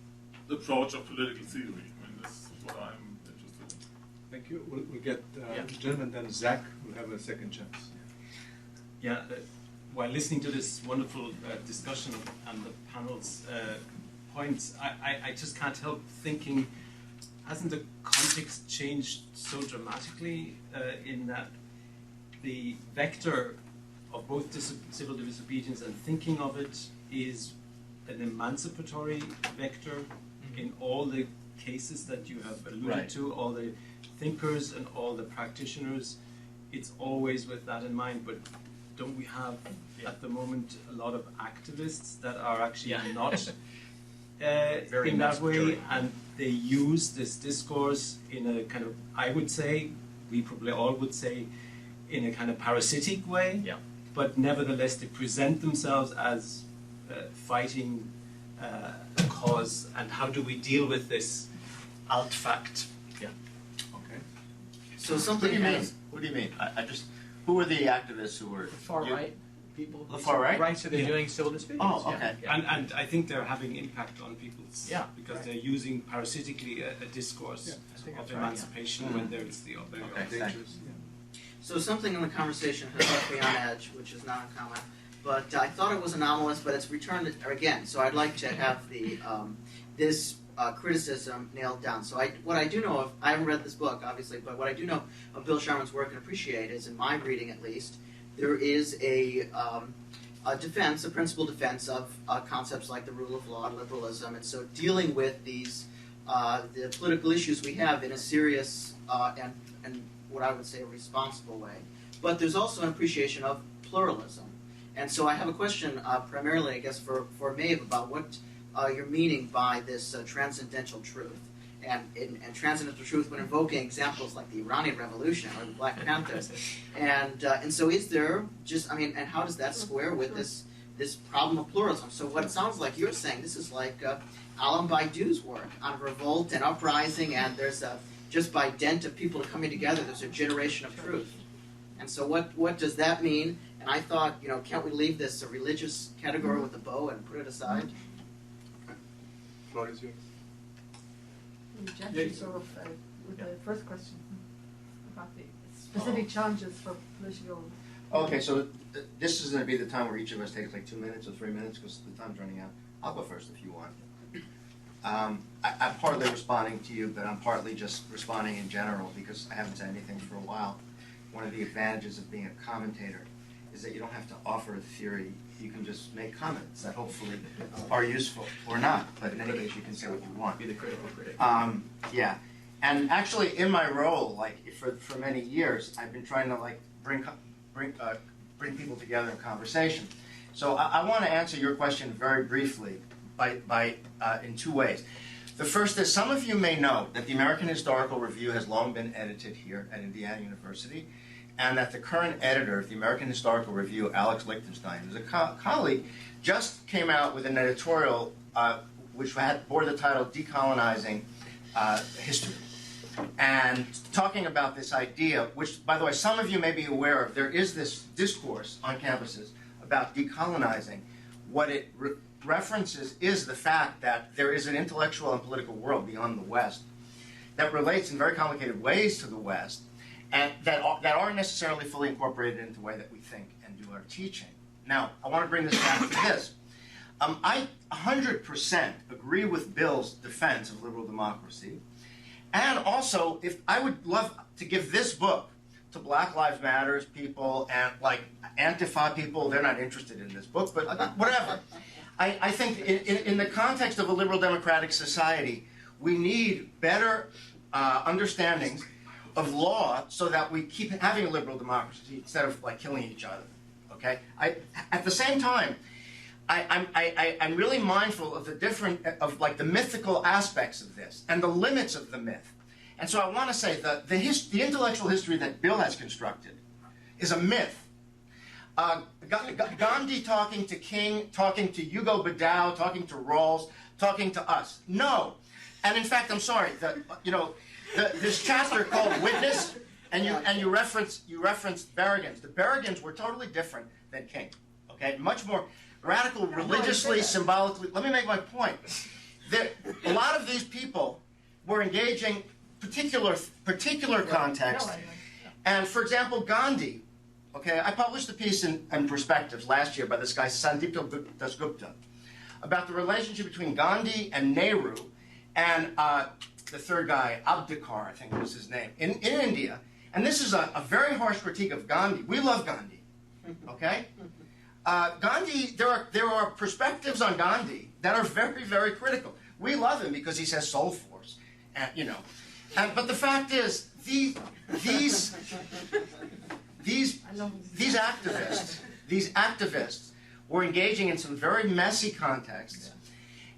Speaker 11: approach of political theory? I mean, this is what I'm interested in.
Speaker 6: Thank you. We'll get the gentleman, then Zach will have a second chance.
Speaker 12: Yeah. While listening to this wonderful discussion and the panel's points, I just can't help thinking, hasn't the context changed so dramatically in that the vector of both civil disobedience and thinking of it is an emancipatory vector in all the cases that you have alluded to, all the thinkers and all the practitioners. It's always with that in mind, but don't we have at the moment a lot of activists that are actually not in that way, and they use this discourse in a kind of, I would say, we probably all would say, in a kind of parasitic way, but nevertheless they present themselves as fighting a cause, and how do we deal with this alt fact?
Speaker 6: Okay.
Speaker 2: So something what do you mean? Who are the activists who were?
Speaker 3: The far right people.
Speaker 2: The far right?
Speaker 3: Right, so they're doing civil disobedience.
Speaker 2: Oh, okay.
Speaker 12: And I think they're having impact on people's, because they're using parasitically a discourse of emancipation when there's the other dangers.
Speaker 13: So something in the conversation has left me on edge, which is not uncommon. But I thought it was anomalous, but it's returned again. So I'd like to have the this criticism nailed down. So what I do know of, I haven't read this book, obviously, but what I do know of Bill Scheuerman's work and appreciate is, in my reading at least, there is a defense, a principled defense of concepts like the rule of law and liberalism, and so dealing with these the political issues we have in a serious and what I would say a responsible way. But there's also an appreciation of pluralism, and so I have a question primarily, I guess, for Maeve about what your meaning by this transcendental truth. And transcendental truth when invoking examples like the Iranian Revolution or the Black Panthers. And so is there just, I mean, and how does that square with this problem of pluralism? So what it sounds like you're saying, this is like Alan Baidu's work on revolt and uprising, and there's just by dint of people coming together, there's a generation of truth. And so what does that mean? And I thought, you know, can't we leave this a religious category with a bow and put it aside?
Speaker 6: Okay. Floor is yours.
Speaker 5: Jeff, sort of with the first question about the specific challenges for political.
Speaker 2: Okay, so this is going to be the time where each of us takes like 2 minutes or 3 minutes because the time's running out. I'll go first if you want. I'm partly responding to you, but I'm partly just responding in general because I haven't said anything for a while. One of the advantages of being a commentator is that you don't have to offer a theory. You can just make comments that hopefully are useful or not. But in any case, you can say what you want.
Speaker 3: Be the critical critic.
Speaker 2: Yeah, and actually, in my role, like for many years, I've been trying to like bring people together in conversation. So I want to answer your question very briefly in 2 ways. The first is some of you may know that the American Historical Review has long been edited here at Indiana University, and that the current editor of the American Historical Review, Alex Lichtenstein, who's a colleague, just came out with an editorial which bore the title Decolonizing History, and talking about this idea, which, by the way, some of you may be aware of. There is this discourse on campuses about decolonizing. What it references is the fact that there is an intellectual and political world beyond the West that relates in very complicated ways to the West, and that aren't necessarily fully incorporated into the way that we think and do our teaching. Now, I want to bring this back to this. I 100% agree with Bill's defense of liberal democracy, and also, if I would love to give this book to Black Lives Matter people and like Antifa people, they're not interested in this book, but whatever. I think in the context of a liberal democratic society, we need better understandings of law so that we keep having a liberal democracy instead of like killing each other. Okay. At the same time, I'm really mindful of the mythical aspects of this and the limits of the myth. And so I want to say that the intellectual history that Bill has constructed is a myth. Gandhi talking to King, talking to Hugo Badau, talking to Rawls, talking to us. No. And in fact, I'm sorry, this chapter called Witness, and you referenced Berrigan's. The Berrigan's were totally different than King. Okay? Much more radical, religiously, symbolically. Let me make my point. A lot of these people were engaging particular context. And for example, Gandhi. Okay, I published a piece in Perspectives last year by this guy Sandip Dasgupta about the relationship between Gandhi and Nehru and the third guy, Abdikar, I think was his name, in India. And this is a very harsh critique of Gandhi. We love Gandhi. Okay? Gandhi, there are perspectives on Gandhi that are very, very critical. We love him because he says soul force, and but the fact is, these activists were engaging in some very messy contexts,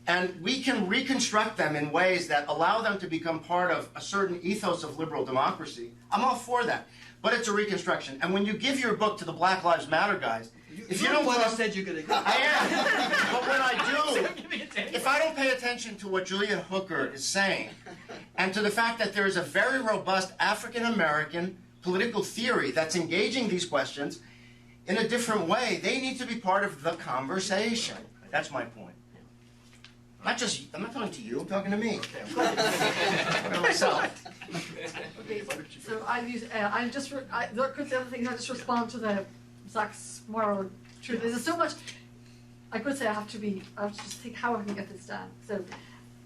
Speaker 2: and we can reconstruct them in ways that allow them to become part of a certain ethos of liberal democracy. I'm all for that, but it's a reconstruction. And when you give your book to the Black Lives Matter guys, if you don't
Speaker 3: want to said you're going to go.
Speaker 2: I am. But when I do, if I don't pay attention to what Julian Hooker is saying, and to the fact that there is a very robust African-American political theory that's engaging these questions in a different way, they need to be part of the conversation. That's my point. I'm not talking to you, I'm talking to me. Myself.
Speaker 5: Okay, so I'll just respond to the Zach's moral truth. There's so much. I could say I have to just think how I can get this done. So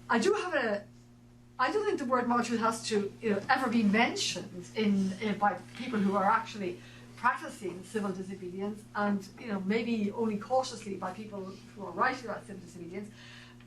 Speaker 5: I don't think the word moral truth has to ever be mentioned by people who are actually practicing civil disobedience, and maybe only cautiously by people who are writing about civil disobedience.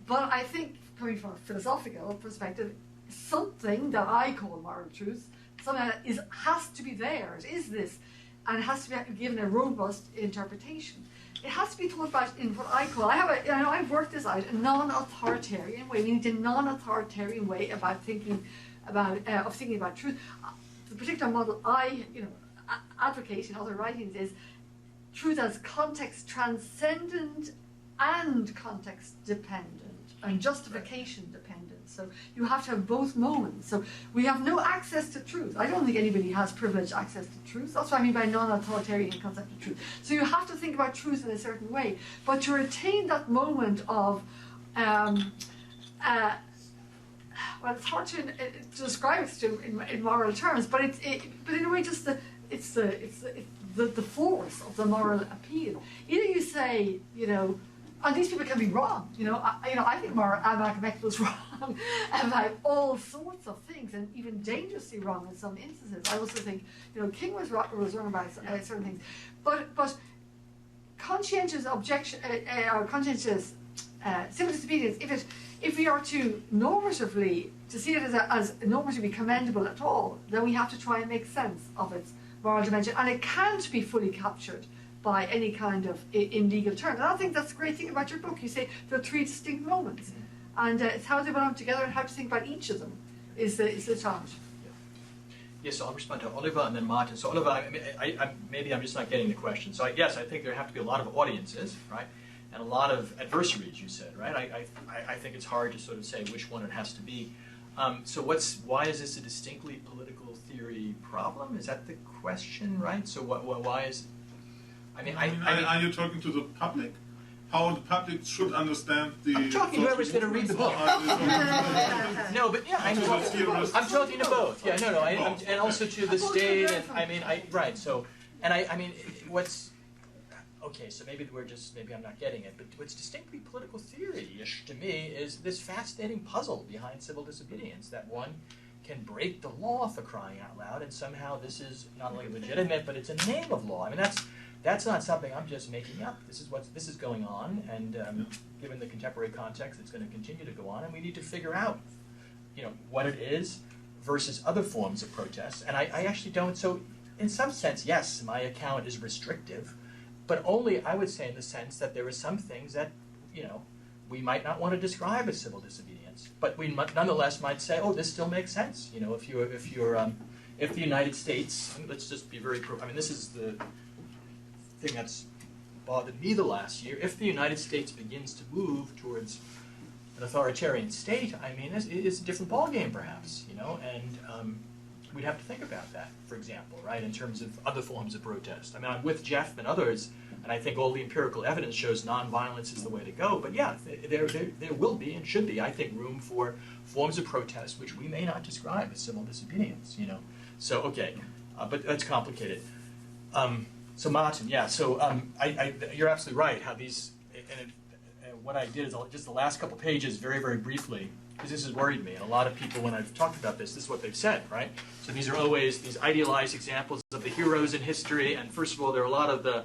Speaker 5: But I think, coming from a philosophical perspective, something that I call moral truth, something that has to be there. It is this, and it has to be given a robust interpretation. it has to be thought about in what I call, I've worked this out, a non-authoritarian way, meaning a non-authoritarian way about thinking about truth. The particular model I advocate in other writings is truth as context transcendent and context dependent and justification dependent. So you have to have both moments. So we have no access to truth. I don't think anybody has privileged access to truth. That's what I mean by non-authoritarian concept of truth. So you have to think about truth in a certain way, but to retain that moment of well, it's hard to describe it in moral terms, but but in a way, just it's the force of the moral appeal. Either you say, and these people can be wrong. I think Malcolm X was wrong about all sorts of things, and even dangerously wrong in some instances. I also think, King was wrong about certain things, but conscientious objection or conscientious civil disobedience, if we are to normatively, to see it as normatively commendable at all, then we have to try and make sense of its moral dimension, and it can't be fully captured by any kind of in legal terms. And I think that's the great thing about your book. You say there are three distinct moments, and it's how they belong together and how to think about each of them is the challenge.
Speaker 3: Yes, so I'll respond to Oliver and then Martin. So Oliver, maybe I'm just not getting the question. So yes, I think there have to be a lot of audiences, right? And a lot of adversaries, you said, right? I think it's hard to sort of say which one it has to be. So why is this a distinctly political theory problem? Is that the question, right? So why is?
Speaker 11: Are you talking to the public? How the public should understand the?
Speaker 3: I'm talking to whoever's going to read the book. No, but yeah, I'm talking to both. Yeah, no, and also to the state. And right. So, and what's okay? So maybe I'm not getting it. But what's distinctly political theory-ish to me is this fascinating puzzle behind civil disobedience, that one can break the law for crying out loud, and somehow this is not only legitimate, but it's a name of law. That's not something I'm just making up. This is going on, and given the contemporary context, it's going to continue to go on, and we need to figure out, what it is versus other forms of protest. And I actually don't. So, in some sense, yes, my account is restrictive, but only I would say in the sense that there are some things that we might not want to describe as civil disobedience, but we nonetheless might say, oh, this still makes sense. If the United States, let's just be very. This is the thing that's bothered me the last year. If the United States begins to move towards an authoritarian state, it's a different ballgame, perhaps, and we'd have to think about that, for example, right, in terms of other forms of protest. I'm with Jeff and others, and I think all the empirical evidence shows nonviolence is the way to go, but yeah, there will be and should be, I think, room for forms of protest which we may not describe as civil disobedience, So, okay, but that's complicated. So Martin, yeah. So you're absolutely right. How these and what I did is just the last couple pages, very very briefly, because this has worried me. And a lot of people, when I've talked about this is what they've said, right? So these are always these idealized examples of the heroes in history. And first of all, there are a lot of the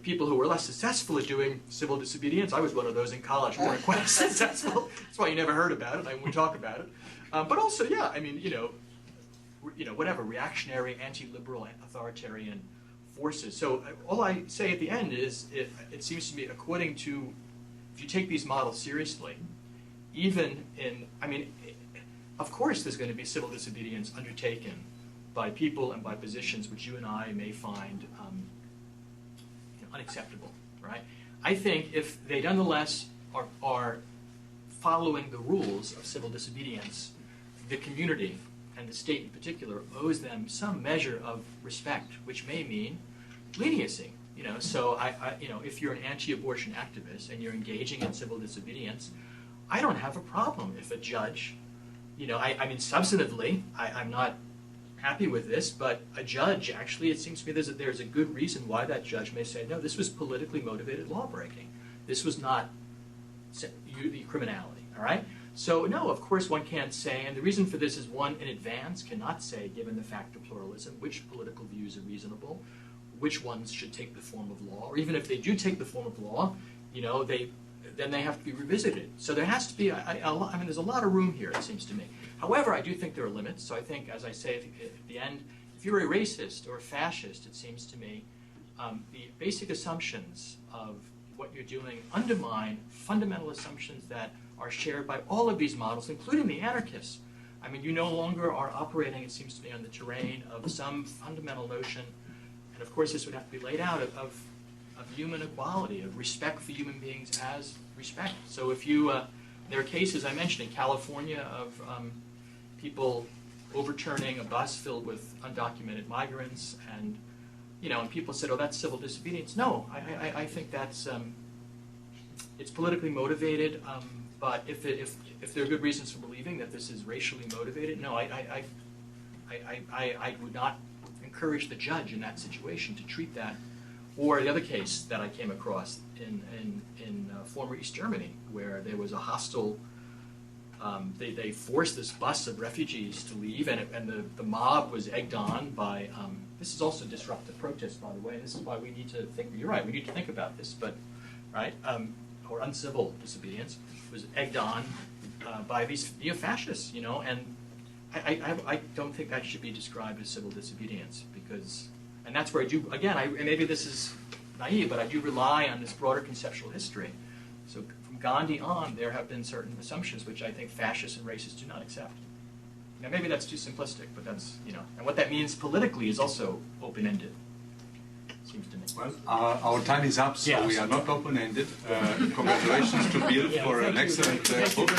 Speaker 3: people who were less successful at doing civil disobedience. I was one of those in college who weren't quite successful. That's why you never heard about it. I won't talk about it. But also, yeah, whatever reactionary, anti-liberal, authoritarian forces. So all I say at the end is, it seems to me, according to, if you take these models seriously, even in, of course there's going to be civil disobedience undertaken by people and by positions which you and I may find unacceptable, right? I think if they nonetheless are following the rules of civil disobedience, the community and the state in particular owes them some measure of respect, which may mean leniency. So if you're an anti-abortion activist and you're engaging in civil disobedience, I don't have a problem if a judge, substantively, I'm not happy with this, but a judge, actually, it seems to me there's a good reason why that judge may say, no, this was politically motivated lawbreaking. This was not criminality, all right? So, no, of course one can't say, and the reason for this is one in advance cannot say, given the fact of pluralism, which political views are reasonable, which ones should take the form of law, or even if they do take the form of law, then they have to be revisited. So there has to be, there's a lot of room here, it seems to me. However, I do think there are limits, so I think, as I say at the end, if you're a racist or a fascist, it seems to me, the basic assumptions of what you're doing undermine fundamental assumptions that are shared by all of these models, including the anarchists. I mean, you no longer are operating, it seems to me, on the terrain of some fundamental notion, and of course this would have to be laid out, of human equality, of respect for human beings as respect. So if you, there are cases I mentioned in California of people overturning a bus filled with undocumented migrants, and and people said, "Oh, that's civil disobedience." No, I think that's it's politically motivated. But if there are good reasons for believing that this is racially motivated, no, I would not encourage the judge in that situation to treat that. Or the other case that I came across in former East Germany, where there was a hostile. They forced this bus of refugees to leave, and the mob was egged on by. This is also disruptive protest, by the way. This is why we need to think. You're right. We need to think about this, but right. Or uncivil disobedience was egged on by these neo-fascists, and I don't think that should be described as civil disobedience, because, and that's where I do, again, and maybe this is naive, but I do rely on this broader conceptual history. So from Gandhi on, there have been certain assumptions which I think fascists and racists do not accept. Now maybe that's too simplistic, but that's, and what that means politically is also open-ended. Seems to me.
Speaker 6: Well, our time is up, so we are not open-ended. Congratulations to Bill for an excellent book.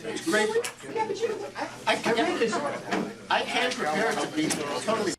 Speaker 2: It's great. I came prepared to be totally